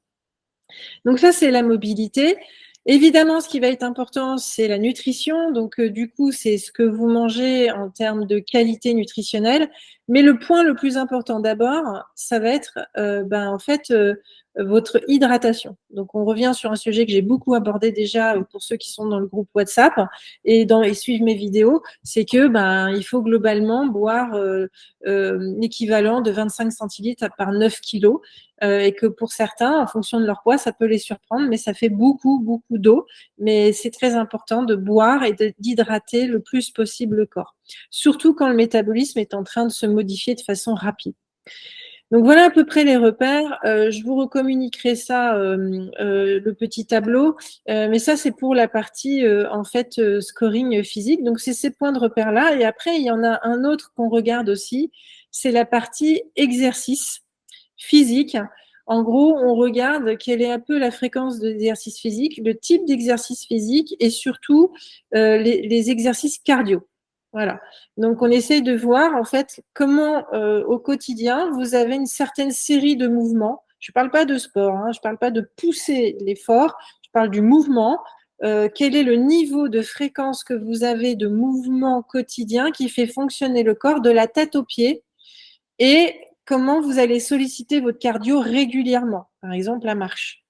Donc ça, c'est la mobilité. Évidemment, ce qui va être important, c'est la nutrition. Donc, du coup, c'est ce que vous mangez en termes de qualité nutritionnelle. Mais le point le plus important d'abord, ça va être en fait votre hydratation. Donc, on revient sur un sujet que j'ai beaucoup abordé déjà pour ceux qui sont dans le groupe WhatsApp et suivent mes vidéos, c'est que il faut globalement boire l'équivalent de 25 centilitres par 9 kilos. Et que pour certains, en fonction de leur poids, ça peut les surprendre, mais ça fait beaucoup, beaucoup d'eau. Mais c'est très important de boire et d'hydrater le plus possible le corps, surtout quand le métabolisme est en train de se modifier de façon rapide. Donc voilà à peu près les repères. Je vous recommuniquerai ça, le petit tableau, mais ça c'est pour la partie en fait scoring physique. Donc c'est ces points de repère là. Et après il y en a un autre qu'on regarde aussi, c'est la partie exercice physique. En gros, on regarde quelle est un peu la fréquence d'exercice physique, le type d'exercice physique et surtout les exercices cardio. Voilà. Donc, on essaye de voir en fait comment au quotidien vous avez une certaine série de mouvements. Je ne parle pas de sport, hein, je ne parle pas de pousser l'effort, je parle du mouvement. Quel est le niveau de fréquence que vous avez de mouvement quotidien qui fait fonctionner le corps de la tête aux pieds et comment vous allez solliciter votre cardio régulièrement, par exemple la marche.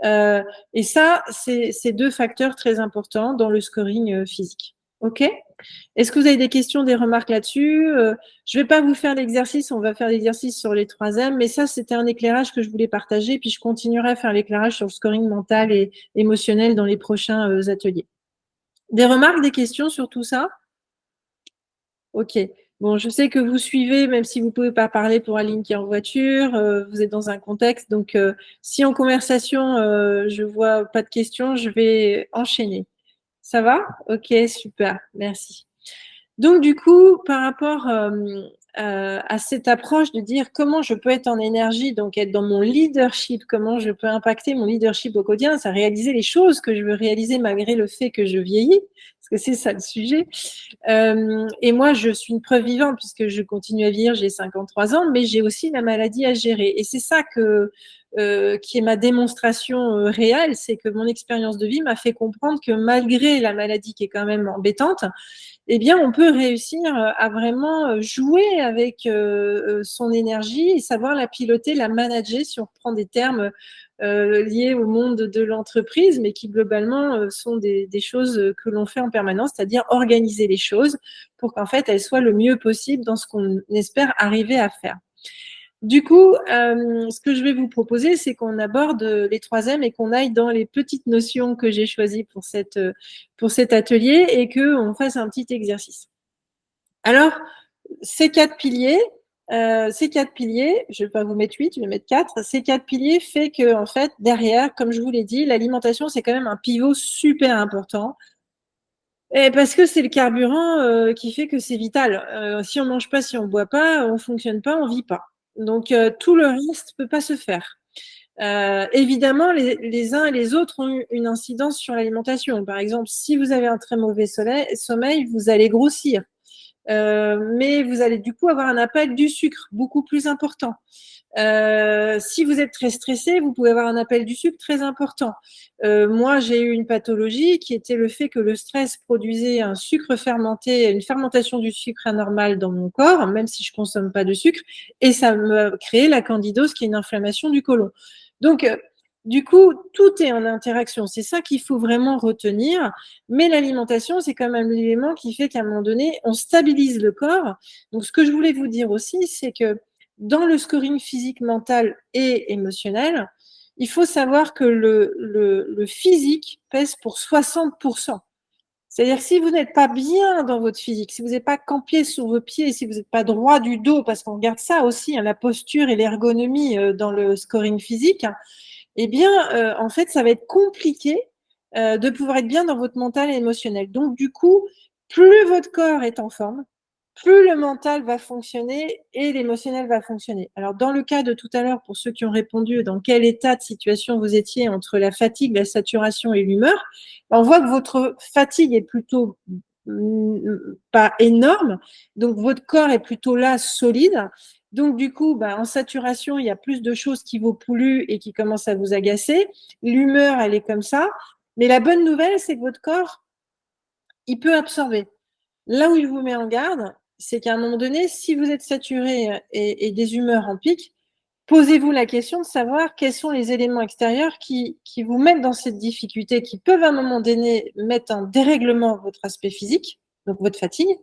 Et ça, c'est 2 facteurs très importants dans le scoring physique. OK? Est-ce que vous avez des questions, des remarques là-dessus? Je ne vais pas vous faire l'exercice, on va faire l'exercice sur les 3 M, mais ça, c'était un éclairage que je voulais partager, puis je continuerai à faire l'éclairage sur le scoring mental et émotionnel dans les prochains ateliers. Des remarques, des questions sur tout ça? OK. Bon, je sais que vous suivez, même si vous ne pouvez pas parler pour Aline qui est en voiture, vous êtes dans un contexte. Donc, si en conversation, je ne vois pas de questions, je vais enchaîner. Ça va? OK, super, merci. Donc, du coup, par rapport à cette approche de dire comment je peux être en énergie, donc être dans mon leadership, comment je peux impacter mon leadership au quotidien, c'est réaliser les choses que je veux réaliser malgré le fait que je vieillis, parce que c'est ça le sujet. Et moi, je suis une preuve vivante puisque je continue à vieillir, j'ai 53 ans, mais j'ai aussi la maladie à gérer. Et c'est ça qui est ma démonstration réelle, c'est que mon expérience de vie m'a fait comprendre que malgré la maladie qui est quand même embêtante, eh bien, on peut réussir à vraiment jouer avec son énergie et savoir la piloter, la manager, si on reprend des termes liés au monde de l'entreprise, mais qui globalement sont des choses que l'on fait en permanence, c'est-à-dire organiser les choses pour qu'en fait elles soient le mieux possible dans ce qu'on espère arriver à faire. Du coup, ce que je vais vous proposer, c'est qu'on aborde les 3 M et qu'on aille dans les petites notions que j'ai choisies pour cet atelier et qu'on fasse un petit exercice. Alors, ces 4 piliers, je vais pas vous mettre 8, je vais mettre 4. Ces 4 piliers fait que, en fait, derrière, comme je vous l'ai dit, l'alimentation, c'est quand même un pivot super important. Et parce que c'est le carburant qui fait que c'est vital. Si on mange pas, si on boit pas, on fonctionne pas, on vit pas. Donc tout le reste peut pas se faire. Évidemment, les uns et les autres ont une incidence sur l'alimentation. Par exemple, si vous avez un très mauvais sommeil, vous allez grossir. Mais vous allez du coup avoir un appel du sucre beaucoup plus important. Si vous êtes très stressé, vous pouvez avoir un appel du sucre très important. Moi, j'ai eu une pathologie qui était le fait que le stress produisait un sucre fermenté, une fermentation du sucre anormale dans mon corps, même si je consomme pas de sucre, et ça me créait la candidose, qui est une inflammation du côlon. Donc, du coup, tout est en interaction. C'est ça qu'il faut vraiment retenir. Mais l'alimentation, c'est quand même l'élément qui fait qu'à un moment donné, on stabilise le corps. Donc, ce que je voulais vous dire aussi, c'est que dans le scoring physique, mental et émotionnel, il faut savoir que le physique pèse pour 60%. C'est-à-dire que si vous n'êtes pas bien dans votre physique, si vous n'êtes pas campier sur vos pieds, si vous n'êtes pas droit du dos, parce qu'on regarde ça aussi, hein, la posture et l'ergonomie dans le scoring physique, eh bien, en fait, ça va être compliqué de pouvoir être bien dans votre mental et émotionnel. Donc, du coup, plus votre corps est en forme, plus le mental va fonctionner et l'émotionnel va fonctionner. Alors, dans le cas de tout à l'heure, pour ceux qui ont répondu, dans quel état de situation vous étiez entre la fatigue, la saturation et l'humeur, on voit que votre fatigue est plutôt pas énorme, donc votre corps est plutôt là, solide. Donc, du coup, en saturation, il y a plus de choses qui vous polluent et qui commencent à vous agacer. L'humeur, elle est comme ça. Mais la bonne nouvelle, c'est que votre corps, il peut absorber. Là où il vous met en garde, c'est qu'à un moment donné, si vous êtes saturé et des humeurs en pic, posez-vous la question de savoir quels sont les éléments extérieurs qui vous mettent dans cette difficulté, qui peuvent à un moment donné mettre en dérèglement votre aspect physique, donc votre fatigue.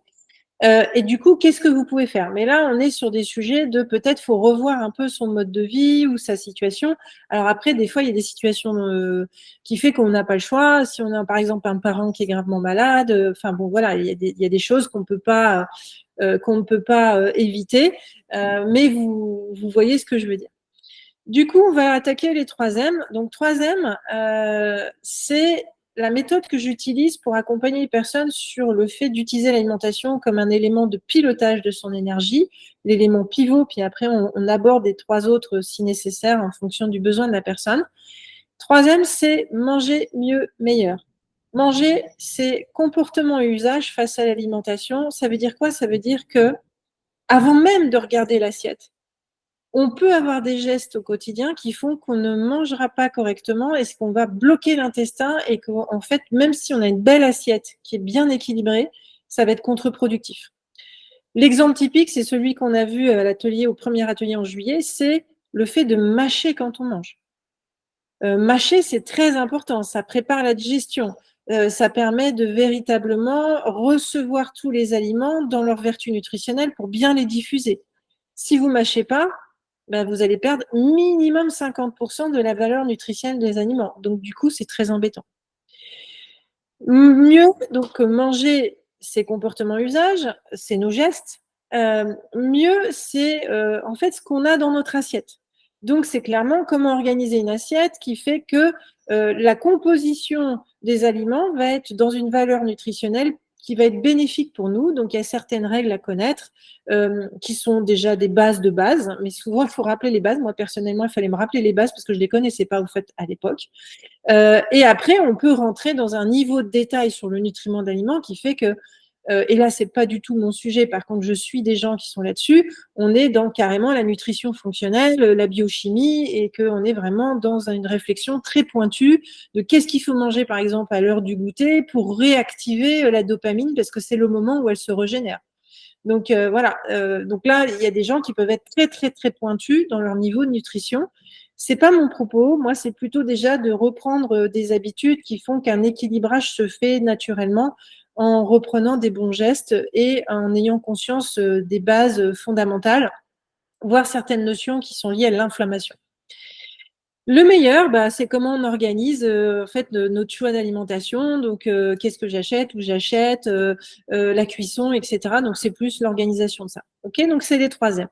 Et du coup, qu'est-ce que vous pouvez faire? Mais là, on est sur des sujets de peut-être faut revoir un peu son mode de vie ou sa situation. Alors après, des fois, il y a des situations qui fait qu'on n'a pas le choix. Si on a par exemple un parent qui est gravement malade, enfin bon, voilà, il y a des choses qu'on ne peut pas éviter. Mais vous voyez ce que je veux dire. Du coup, on va attaquer les 3M. Donc 3M, c'est la méthode que j'utilise pour accompagner les personnes sur le fait d'utiliser l'alimentation comme un élément de pilotage de son énergie, l'élément pivot, puis après on aborde les 3 autres si nécessaire en fonction du besoin de la personne. 3M, c'est manger mieux, meilleur. Manger, c'est comportement et usage face à l'alimentation. Ça veut dire quoi? Ça veut dire que avant même de regarder l'assiette, on peut avoir des gestes au quotidien qui font qu'on ne mangera pas correctement et qu'on va bloquer l'intestin et qu'en fait, même si on a une belle assiette qui est bien équilibrée, ça va être contre-productif. L'exemple typique, c'est celui qu'on a vu à l'atelier, au premier atelier en juillet, c'est le fait de mâcher quand on mange. Mâcher, c'est très important, ça prépare la digestion. Ça permet de véritablement recevoir tous les aliments dans leur vertu nutritionnelle pour bien les diffuser. Si vous mâchez pas, vous allez perdre minimum 50% de la valeur nutritionnelle des aliments. Donc, du coup, c'est très embêtant. Mieux, donc manger, c'est comportement usage, c'est nos gestes. Mieux, c'est en fait ce qu'on a dans notre assiette. Donc, c'est clairement comment organiser une assiette qui fait que la composition des aliments va être dans une valeur nutritionnelle qui va être bénéfique pour nous. Donc, il y a certaines règles à connaître qui sont déjà des bases de base, mais souvent, il faut rappeler les bases. Moi, personnellement, il fallait me rappeler les bases parce que je ne les connaissais pas, en fait, à l'époque. Et après, on peut rentrer dans un niveau de détail sur le nutriment d'aliment qui fait que, et là, c'est pas du tout mon sujet, par contre, je suis des gens qui sont là-dessus, on est dans carrément la nutrition fonctionnelle, la biochimie, et qu'on est vraiment dans une réflexion très pointue de qu'est-ce qu'il faut manger, par exemple, à l'heure du goûter pour réactiver la dopamine, parce que c'est le moment où elle se régénère. Donc voilà, donc là, il y a des gens qui peuvent être très, très, très pointus dans leur niveau de nutrition. C'est pas mon propos. Moi, c'est plutôt déjà de reprendre des habitudes qui font qu'un équilibrage se fait naturellement en reprenant des bons gestes et en ayant conscience des bases fondamentales, voire certaines notions qui sont liées à l'inflammation. Le meilleur, c'est comment on organise en fait notre choix d'alimentation. Donc, qu'est-ce que j'achète, où j'achète, la cuisson, etc. Donc, c'est plus l'organisation de ça. Ok, donc c'est les 3 M.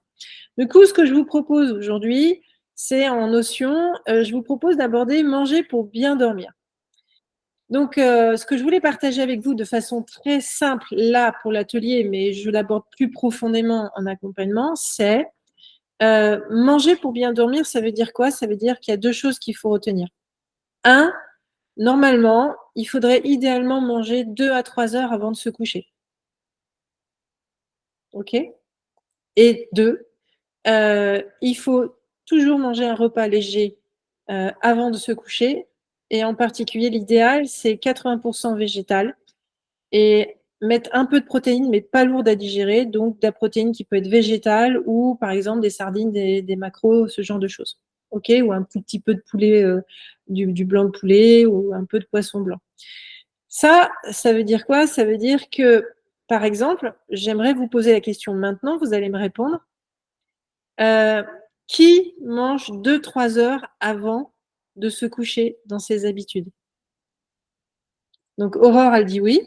Du coup, ce que je vous propose aujourd'hui, c'est en notion, je vous propose d'aborder manger pour bien dormir. Donc, ce que je voulais partager avec vous de façon très simple là pour l'atelier, mais je l'aborde plus profondément en accompagnement, c'est manger pour bien dormir. Ça veut dire quoi? Ça veut dire qu'il y a 2 choses qu'il faut retenir. 1, normalement, il faudrait idéalement manger 2 à 3 heures avant de se coucher. OK? Et 2, il faut toujours manger un repas léger avant de se coucher, et en particulier, l'idéal, c'est 80% végétal et mettre un peu de protéines, mais pas lourde à digérer, donc de la protéine qui peut être végétale ou par exemple des sardines, des maquereaux, ce genre de choses. OK? Ou un tout petit peu de poulet, du blanc de poulet ou un peu de poisson blanc. Ça veut dire quoi? Ça veut dire que, par exemple, j'aimerais vous poser la question maintenant, vous allez me répondre. Qui mange 2-3 heures avant de se coucher dans ses habitudes? Donc Aurore, elle dit oui.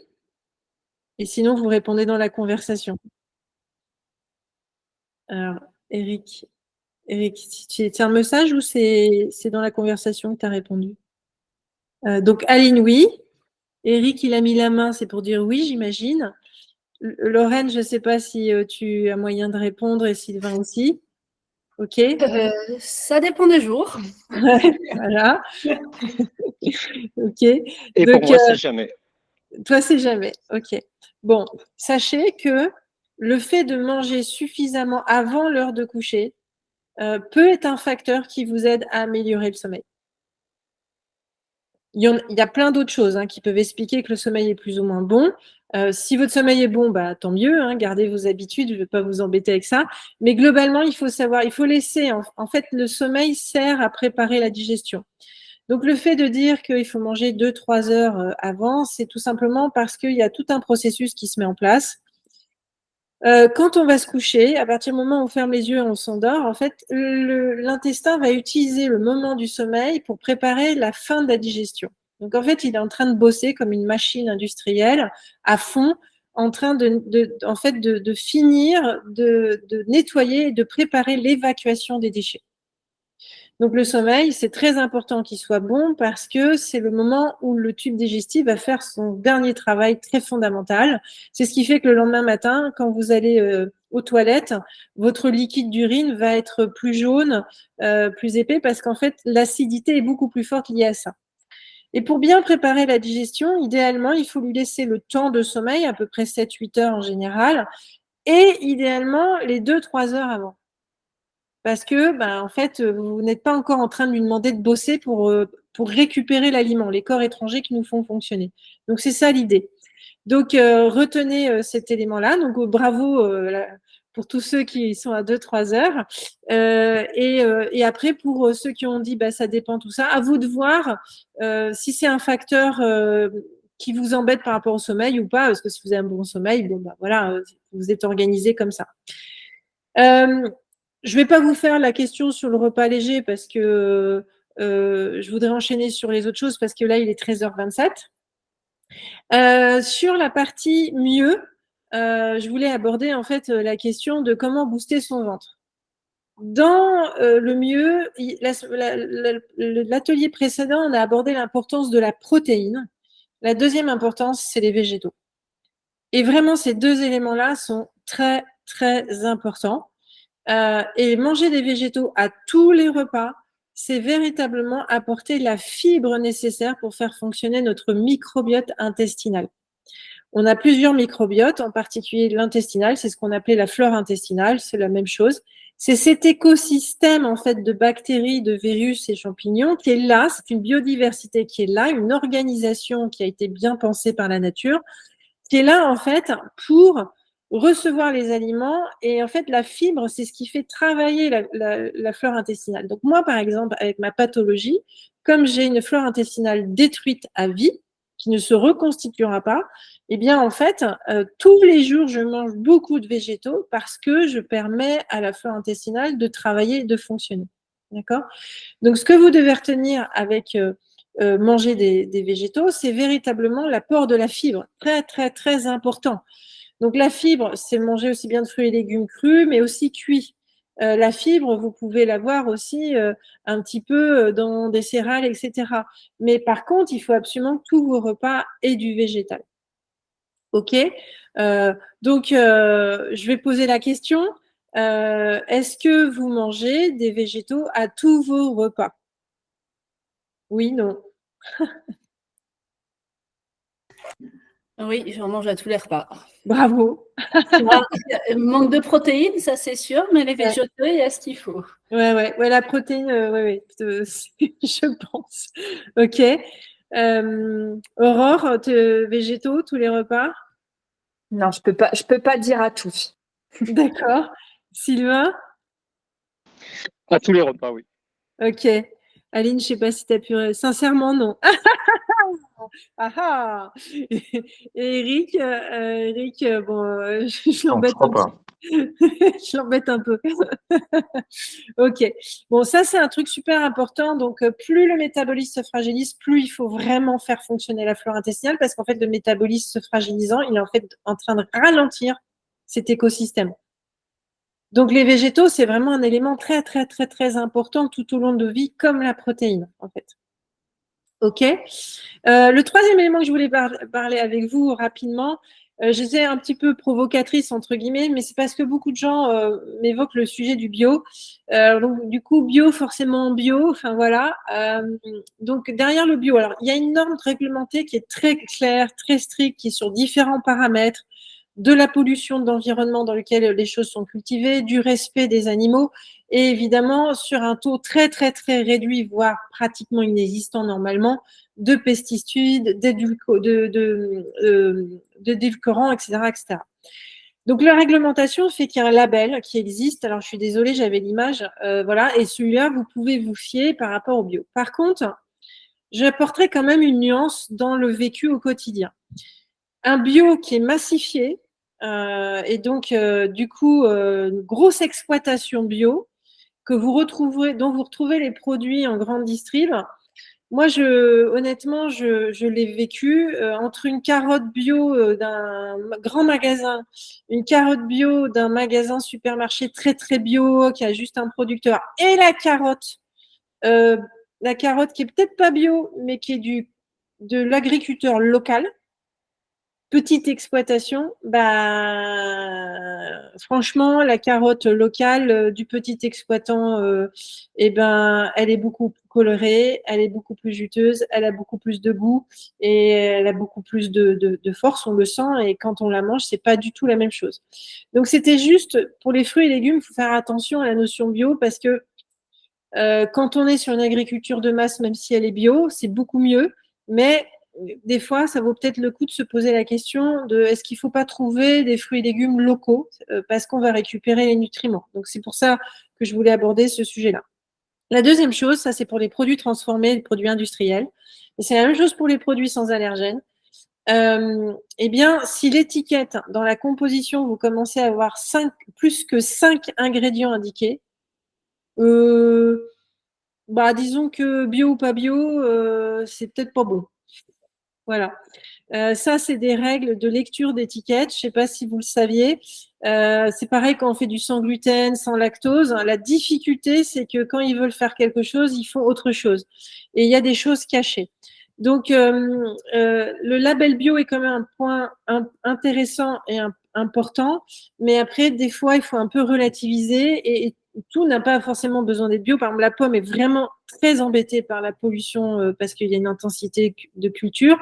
Et sinon, vous répondez dans la conversation. Alors, Eric, c'est un message ou c'est dans la conversation que tu as répondu? Donc Aline, oui. Eric, il a mis la main, c'est pour dire oui, j'imagine. Lorraine, je ne sais pas si tu as moyen de répondre, et Sylvain aussi. OK. Ça dépend des jours. Voilà. OK. Et Donc, pour moi, c'est jamais. toi, c'est jamais. OK. Bon, sachez que le fait de manger suffisamment avant l'heure de coucher peut être un facteur qui vous aide à améliorer le sommeil. Il y a plein d'autres choses qui peuvent expliquer que le sommeil est plus ou moins bon. Si votre sommeil est bon, tant mieux, gardez vos habitudes, je ne vais pas vous embêter avec ça. Mais globalement, il faut savoir, il faut laisser, en fait, le sommeil sert à préparer la digestion. Donc, le fait de dire qu'il faut manger 2-3 heures avant, c'est tout simplement parce qu'il y a tout un processus qui se met en place. Quand on va se coucher, à partir du moment où on ferme les yeux et on s'endort, en fait, l'intestin va utiliser le moment du sommeil pour préparer la fin de la digestion. Donc, en fait, il est en train de bosser comme une machine industrielle à fond, en train de finir de nettoyer et de préparer l'évacuation des déchets. Donc, le sommeil, c'est très important qu'il soit bon parce que c'est le moment où le tube digestif va faire son dernier travail très fondamental. C'est ce qui fait que le lendemain matin, quand vous allez aux toilettes, votre liquide d'urine va être plus jaune, plus épais, parce qu'en fait, l'acidité est beaucoup plus forte liée à ça. Et pour bien préparer la digestion, idéalement, il faut lui laisser le temps de sommeil, à peu près 7-8 heures en général, et idéalement les 2-3 heures avant. Parce que, en fait, vous n'êtes pas encore en train de lui demander de bosser pour récupérer l'aliment, les corps étrangers qui nous font fonctionner. Donc, c'est ça l'idée. Donc, retenez cet élément-là. Donc, bravo pour tous ceux qui sont à 2-3 heures. Et après, pour ceux qui ont dit, ça dépend tout ça, à vous de voir si c'est un facteur qui vous embête par rapport au sommeil ou pas, parce que si vous avez un bon sommeil, voilà, vous êtes organisé comme ça. Je ne vais pas vous faire la question sur le repas léger parce que je voudrais enchaîner sur les autres choses parce que là, il est 13h27. Sur la partie mieux, je voulais aborder en fait la question de comment booster son ventre. Dans le mieux, l'atelier précédent, on a abordé l'importance de la protéine. La deuxième importance, c'est les végétaux. Et vraiment, ces deux éléments-là sont très, très importants. Et manger des végétaux à tous les repas, c'est véritablement apporter la fibre nécessaire pour faire fonctionner notre microbiote intestinal. On a plusieurs microbiotes, en particulier l'intestinal, c'est ce qu'on appelait la flore intestinale, c'est la même chose. C'est cet écosystème en fait de bactéries, de virus et champignons qui est là, c'est une biodiversité qui est là, une organisation qui a été bien pensée par la nature, qui est là en fait pour recevoir les aliments. Et en fait, la fibre, c'est ce qui fait travailler la flore intestinale. Donc moi, par exemple, avec ma pathologie, comme j'ai une flore intestinale détruite à vie, qui ne se reconstituera pas, eh bien en fait, tous les jours, je mange beaucoup de végétaux parce que je permets à la flore intestinale de travailler et de fonctionner. D'accord? Donc ce que vous devez retenir avec manger des végétaux, c'est véritablement l'apport de la fibre, très très très important. Donc la fibre, c'est manger aussi bien de fruits et légumes crus, mais aussi cuits. La fibre, vous pouvez l'avoir aussi un petit peu dans des céréales, etc. Mais par contre, il faut absolument que tous vos repas aient du végétal. OK. Donc, je vais poser la question. Est-ce que vous mangez des végétaux à tous vos repas? Oui, non. Oui, j'en mange à tous les repas. Bravo. Manque de protéines, ça c'est sûr, mais les Ouais. végétaux, il y a ce qu'il faut. Ouais, la protéine, je pense. OK. Aurore, végétaux, tous les repas? Non, je peux pas dire à tous. D'accord. Sylvain? À tous les repas, oui. OK. Aline, je sais pas si tu as pu. Sincèrement, non. Ah ah! Et Eric, bon, je Non, l'embête je crois un pas. je l'embête un peu. OK. Bon, ça, c'est un truc super important. Donc, plus le métabolisme se fragilise, plus il faut vraiment faire fonctionner la flore intestinale parce qu'en fait, le métabolisme se fragilisant, il est en fait en train de ralentir cet écosystème. Donc, les végétaux, c'est vraiment un élément très, très, très, très important tout au long de vie, comme la protéine, en fait. OK. Le troisième élément que je voulais parler avec vous rapidement, j'étais un petit peu provocatrice entre guillemets, mais c'est parce que beaucoup de gens m'évoquent le sujet du bio. Donc du coup, bio forcément bio. Enfin voilà. Donc derrière le bio, alors il y a une norme réglementée qui est très claire, très stricte, qui est sur différents paramètres de la pollution d'environnement dans lequel les choses sont cultivées, du respect des animaux et évidemment sur un taux très très très réduit, voire pratiquement inexistant normalement, de pesticides, d'édulcorants, etc., etc. Donc la réglementation fait qu'il y a un label qui existe. Alors je suis désolée, j'avais l'image, voilà, et celui-là vous pouvez vous fier par rapport au bio. Par contre, j'apporterai quand même une nuance dans le vécu au quotidien. Un bio qui est massifié et donc du coup une grosse exploitation bio que vous retrouverez, dont vous retrouvez les produits en grande distrib. Moi, honnêtement, je l'ai vécu entre une carotte bio d'un grand magasin, une carotte bio d'un magasin supermarché très très bio qui a juste un producteur, et euh, la carotte qui est peut-être pas bio, mais qui est de l'agriculteur local. Petite exploitation, bah, franchement, la carotte locale du petit exploitant, eh ben, elle est beaucoup plus colorée, elle est beaucoup plus juteuse, elle a beaucoup plus de goût et elle a beaucoup plus de force, on le sent, et quand on la mange, c'est pas du tout la même chose. Donc, c'était juste, pour les fruits et légumes, il faut faire attention à la notion bio parce que quand on est sur une agriculture de masse, même si elle est bio, c'est beaucoup mieux, mais des fois, ça vaut peut-être le coup de se poser la question de est-ce qu'il ne faut pas trouver des fruits et légumes locaux parce qu'on va récupérer les nutriments. Donc, c'est pour ça que je voulais aborder ce sujet-là. La deuxième chose, ça c'est pour les produits transformés, les produits industriels. Et c'est la même chose pour les produits sans allergènes. Eh bien, si l'étiquette, dans la composition, vous commencez à avoir plus que 5 ingrédients indiqués, bah, disons que bio ou pas bio, c'est peut-être pas bon. Voilà. Ça, c'est des règles de lecture d'étiquette. Je ne sais pas si vous le saviez. C'est pareil quand on fait du sans gluten, sans lactose. La difficulté, c'est que quand ils veulent faire quelque chose, ils font autre chose. Et il y a des choses cachées. Donc, le label bio est quand même un point intéressant et important, mais après, des fois, il faut un peu relativiser et tout n'a pas forcément besoin d'être bio. Par exemple, la pomme est vraiment très embêtée par la pollution parce qu'il y a une intensité de culture.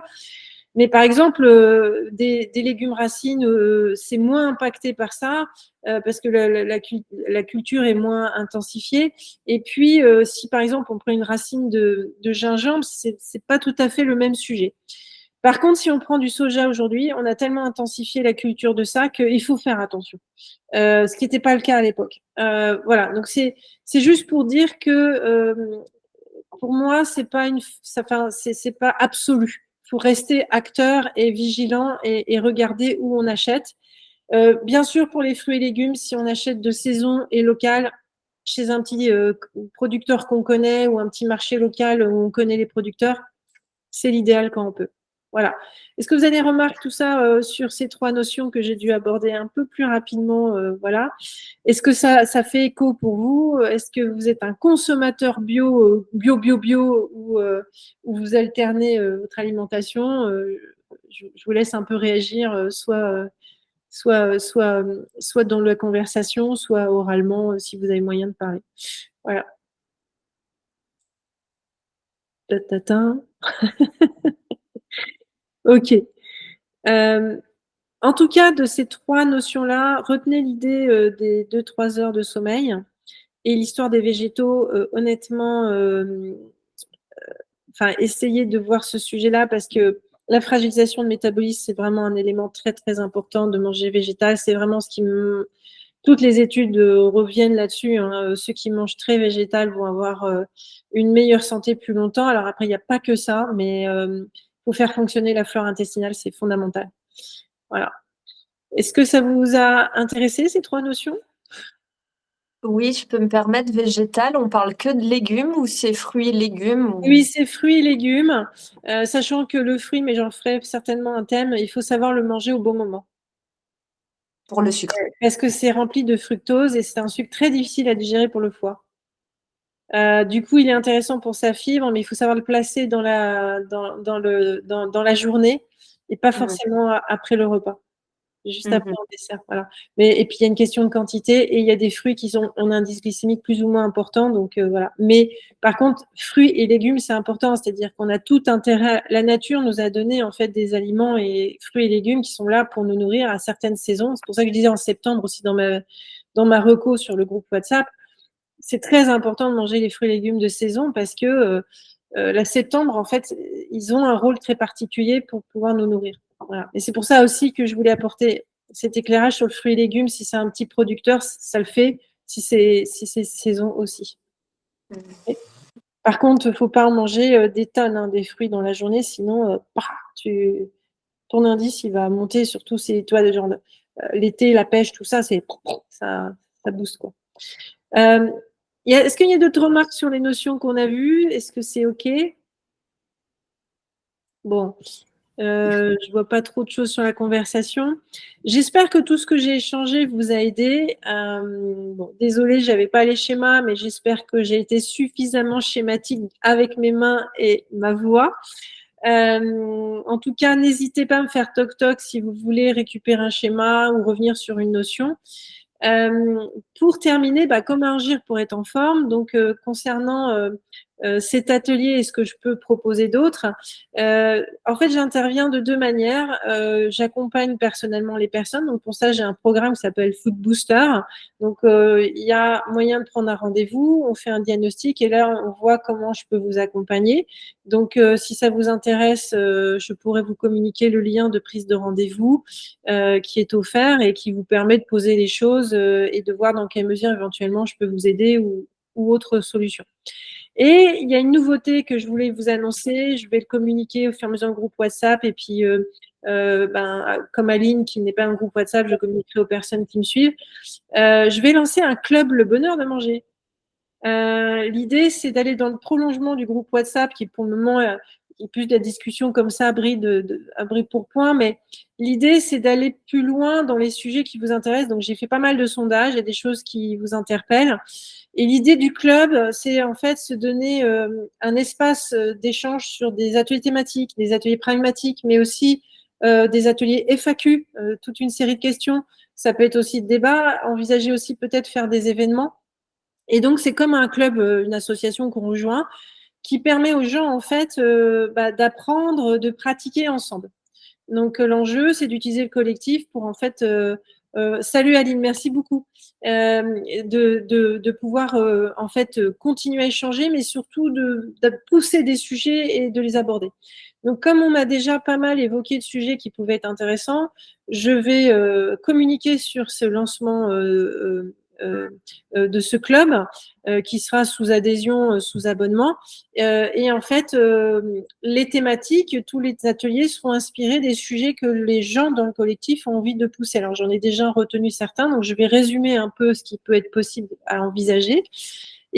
Mais par exemple, des légumes racines, c'est moins impacté par ça parce que la culture est moins intensifiée. Et puis, si par exemple on prend une racine de gingembre, c'est pas tout à fait le même sujet. Par contre, si on prend du soja aujourd'hui, on a tellement intensifié la culture de ça qu'il faut faire attention, ce qui n'était pas le cas à l'époque. Voilà, donc c'est juste pour dire que pour moi, c'est pas c'est pas absolu. Il faut rester acteur et vigilant et regarder où on achète. Bien sûr, pour les fruits et légumes, si on achète de saison et local chez un petit producteur qu'on connaît ou un petit marché local où on connaît les producteurs, c'est l'idéal quand on peut. Voilà. Est-ce que vous avez des remarques, tout ça, sur ces trois notions que j'ai dû aborder un peu plus rapidement, voilà. Est-ce que ça fait écho pour vous? Est-ce que vous êtes un consommateur bio, ou vous alternez votre alimentation? Je vous laisse un peu réagir, soit dans la conversation, soit oralement, si vous avez moyen de parler. Voilà. Tatatin. Ok. En tout cas, de ces trois notions-là, retenez l'idée des 2-3 heures de sommeil et l'histoire des végétaux. Honnêtement, essayez de voir ce sujet-là parce que la fragilisation de métabolisme, c'est vraiment un élément très, très important de manger végétal. C'est vraiment ce qui me... Toutes les études reviennent là-dessus, hein. Ceux qui mangent très végétal vont avoir une meilleure santé plus longtemps. Alors après, il n'y a pas que ça, mais pour faire fonctionner la flore intestinale, c'est fondamental. Voilà. Est-ce que ça vous a intéressé, ces trois notions? Oui, je peux me permettre végétal. On parle que de légumes ou c'est fruits et légumes Oui, c'est fruits et légumes, sachant que le fruit, mais j'en ferai certainement un thème, il faut savoir le manger au bon moment. pour le sucre. Parce que c'est rempli de fructose et c'est un sucre très difficile à digérer pour le foie. Du coup, il est intéressant pour sa fibre, mais il faut savoir le placer dans la journée et pas forcément après le repas. Juste après en dessert, voilà. Et puis il y a une question de quantité et il y a des fruits qui ont un indice glycémique plus ou moins important, donc voilà. Mais par contre, fruits et légumes, c'est important, c'est-à-dire qu'on a tout intérêt. La nature nous a donné en fait des aliments et fruits et légumes qui sont là pour nous nourrir à certaines saisons. C'est pour ça que je disais en septembre aussi dans ma reco sur le groupe WhatsApp, c'est très important de manger les fruits et légumes de saison parce que la septembre, en fait, ils ont un rôle très particulier pour pouvoir nous nourrir. Voilà. Et c'est pour ça aussi que je voulais apporter cet éclairage sur le fruit et légumes. Si c'est un petit producteur, ça le fait. Si c'est saison aussi. Et par contre, il ne faut pas en manger des tonnes, des fruits dans la journée, sinon, ton indice, il va monter. Surtout si toi, l'été, la pêche, tout ça, ça booste quoi. Est-ce qu'il y a d'autres remarques sur les notions qu'on a vues? Est-ce que c'est OK? Bon, je vois pas trop de choses sur la conversation. J'espère que tout ce que j'ai échangé vous a aidé. Bon, désolée, j'avais pas les schémas, mais j'espère que j'ai été suffisamment schématique avec mes mains et ma voix. En tout cas, n'hésitez pas à me faire toc-toc si vous voulez récupérer un schéma ou revenir sur une notion. Pour terminer, comment agir pour être en forme? Donc, concernant cet atelier et ce que je peux proposer d'autres, en fait, j'interviens de deux manières. J'accompagne personnellement les personnes. Donc, pour ça, j'ai un programme qui s'appelle Food Booster. Donc, il y a moyen de prendre un rendez-vous. On fait un diagnostic et là, on voit comment je peux vous accompagner. Donc, si ça vous intéresse, je pourrais vous communiquer le lien de prise de rendez-vous qui est offert et qui vous permet de poser les choses et de voir dans quelle mesure éventuellement je peux vous aider ou autre solution. Et il y a une nouveauté que je voulais vous annoncer. Je vais le communiquer au fur et à mesure du groupe WhatsApp. Et puis, comme Aline, qui n'est pas un groupe WhatsApp, je communiquerai aux personnes qui me suivent. Je vais lancer un club Le Bonheur de Manger. L'idée, c'est d'aller dans le prolongement du groupe WhatsApp qui, pour le moment, y ait plus de discussion comme ça à bris pour point, mais l'idée, c'est d'aller plus loin dans les sujets qui vous intéressent. Donc, j'ai fait pas mal de sondages, il y a des choses qui vous interpellent. Et l'idée du club, c'est en fait se donner un espace d'échange sur des ateliers thématiques, des ateliers pragmatiques, mais aussi des ateliers FAQ, toute une série de questions. Ça peut être aussi de débat, envisager aussi peut-être faire des événements. Et donc, c'est comme un club, une association qu'on rejoint, qui permet aux gens, en fait, d'apprendre, de pratiquer ensemble. Donc, l'enjeu, c'est d'utiliser le collectif pour, en fait, salut Aline, merci beaucoup, de pouvoir, en fait, continuer à échanger, mais surtout de pousser des sujets et de les aborder. Donc, comme on a déjà pas mal évoqué de sujets qui pouvaient être intéressants, je vais communiquer sur ce lancement de ce club qui sera sous adhésion, sous abonnement. Et en fait, les thématiques, tous les ateliers seront inspirés des sujets que les gens dans le collectif ont envie de pousser. Alors, j'en ai déjà retenu certains, donc je vais résumer un peu ce qui peut être possible à envisager.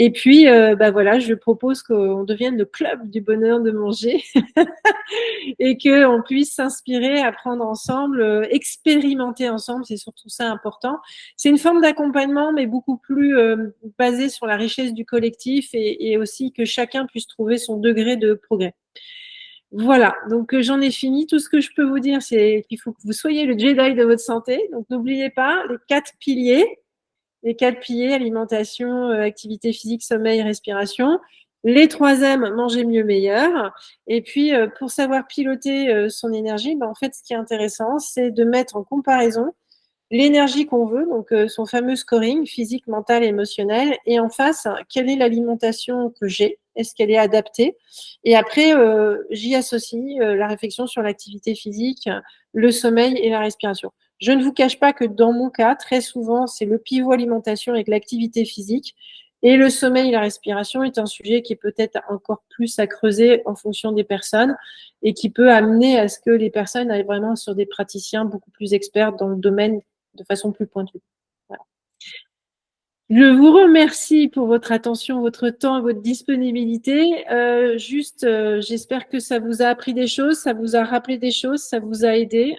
Et puis, voilà, je propose qu'on devienne le club du bonheur de manger et qu'on puisse s'inspirer, apprendre ensemble, expérimenter ensemble. C'est surtout ça important. C'est une forme d'accompagnement, mais beaucoup plus basée sur la richesse du collectif et aussi que chacun puisse trouver son degré de progrès. Voilà, donc j'en ai fini. Tout ce que je peux vous dire, c'est qu'il faut que vous soyez le Jedi de votre santé. Donc n'oubliez pas les 4 piliers. Les 4 piliers, alimentation, activité physique, sommeil, respiration. Les 3 M, manger mieux, meilleur. Et puis, pour savoir piloter son énergie, en fait, ce qui est intéressant, c'est de mettre en comparaison l'énergie qu'on veut, donc son fameux scoring physique, mental, émotionnel, et en face, quelle est l'alimentation que j'ai? Est-ce qu'elle est adaptée? Et après, j'y associe la réflexion sur l'activité physique, le sommeil et la respiration. Je ne vous cache pas que dans mon cas, très souvent, c'est le pivot alimentation avec l'activité physique. Et le sommeil et la respiration est un sujet qui est peut-être encore plus à creuser en fonction des personnes et qui peut amener à ce que les personnes aillent vraiment sur des praticiens beaucoup plus experts dans le domaine de façon plus pointue. Voilà. Je vous remercie pour votre attention, votre temps et votre disponibilité. J'espère que ça vous a appris des choses, ça vous a rappelé des choses, ça vous a aidé.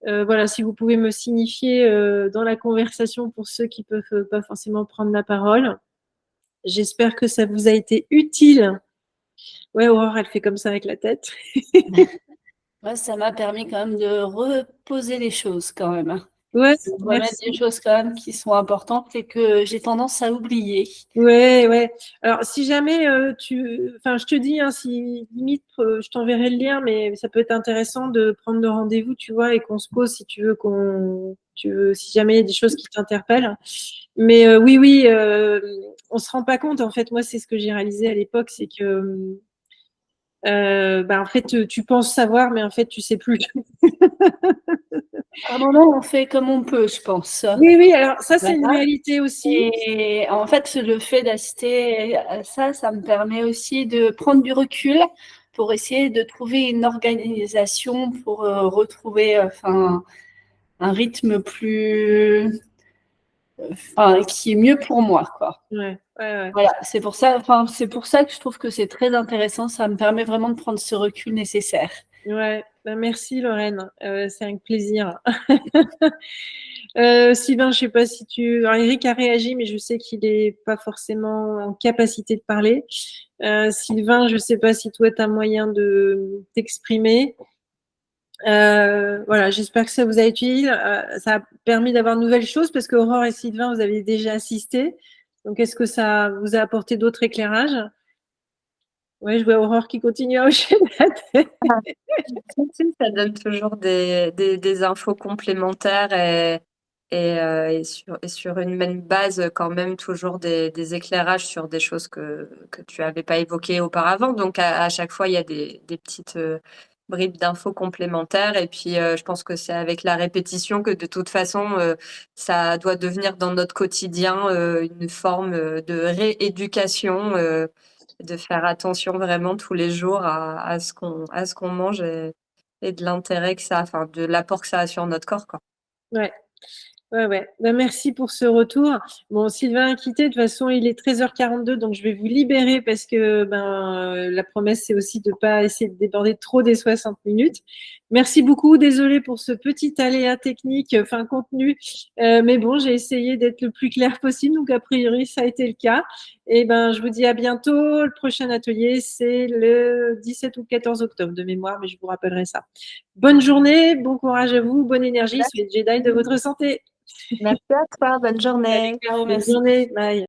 Voilà, si vous pouvez me signifier dans la conversation pour ceux qui peuvent pas forcément prendre la parole. J'espère que ça vous a été utile. Ouais, Aurore, elle fait comme ça avec la tête. Ouais, ça m'a permis quand même de reposer les choses quand même. Ouais, De remettre des choses quand même qui sont importantes et que j'ai tendance à oublier. Ouais. Alors, si jamais je te dis, hein, si limite, je t'enverrai le lien, mais ça peut être intéressant de prendre le rendez-vous, tu vois, et qu'on se pose si tu veux si jamais il y a des choses qui t'interpellent. Mais oui, on se rend pas compte. En fait, moi, c'est ce que j'ai réalisé à l'époque, c'est que, en fait, tu penses savoir, mais en fait, tu sais plus. À un moment, on fait comme on peut, je pense. Oui, alors ça, c'est une Voilà. réalité aussi. Et en fait, le fait d'assister à ça, ça me permet aussi de prendre du recul pour essayer de trouver une organisation pour retrouver un rythme plus, qui est mieux pour moi, quoi. Ouais. Voilà, c'est pour ça que je trouve que c'est très intéressant. Ça me permet vraiment de prendre ce recul nécessaire. Ouais, merci Lorraine, c'est un plaisir. Sylvain, je sais pas si alors, Eric a réagi, mais je sais qu'il n'est pas forcément en capacité de parler. Sylvain, je sais pas si toi tu as moyen de t'exprimer. Voilà, j'espère que ça vous a été utile. Ça a permis d'avoir de nouvelles choses parce que Aurore et Sylvain, vous avez déjà assisté. Donc, est-ce que ça vous a apporté d'autres éclairages? Ouais, je vois Aurore qui continue à hocher la tête. Ça donne toujours des infos complémentaires et sur une même base, quand même, toujours des éclairages sur des choses que tu n'avais pas évoquées auparavant. Donc, à chaque fois, il y a des petites bribes d'infos complémentaires. Et puis, je pense que c'est avec la répétition que, de toute façon, ça doit devenir dans notre quotidien une forme de rééducation. De faire attention vraiment tous les jours à ce qu'on mange et de l'intérêt que ça, enfin de l'apport que ça a sur notre corps, quoi. Ouais. Ouais. Ben, merci pour ce retour. Bon, Sylvain a quitté. De toute façon, il est 13h42, donc je vais vous libérer parce que la promesse, c'est aussi de ne pas essayer de déborder trop des 60 minutes. Merci beaucoup. Désolée pour ce petit aléa technique, fin contenu. Mais bon, j'ai essayé d'être le plus clair possible. Donc, a priori, ça a été le cas. Et je vous dis à bientôt. Le prochain atelier, c'est le 17 ou 14 octobre de mémoire, mais je vous rappellerai ça. Bonne journée, bon courage à vous, bonne énergie. Soyez Jedi de votre santé. Merci à toi, bonne journée. Bonne journée, bye.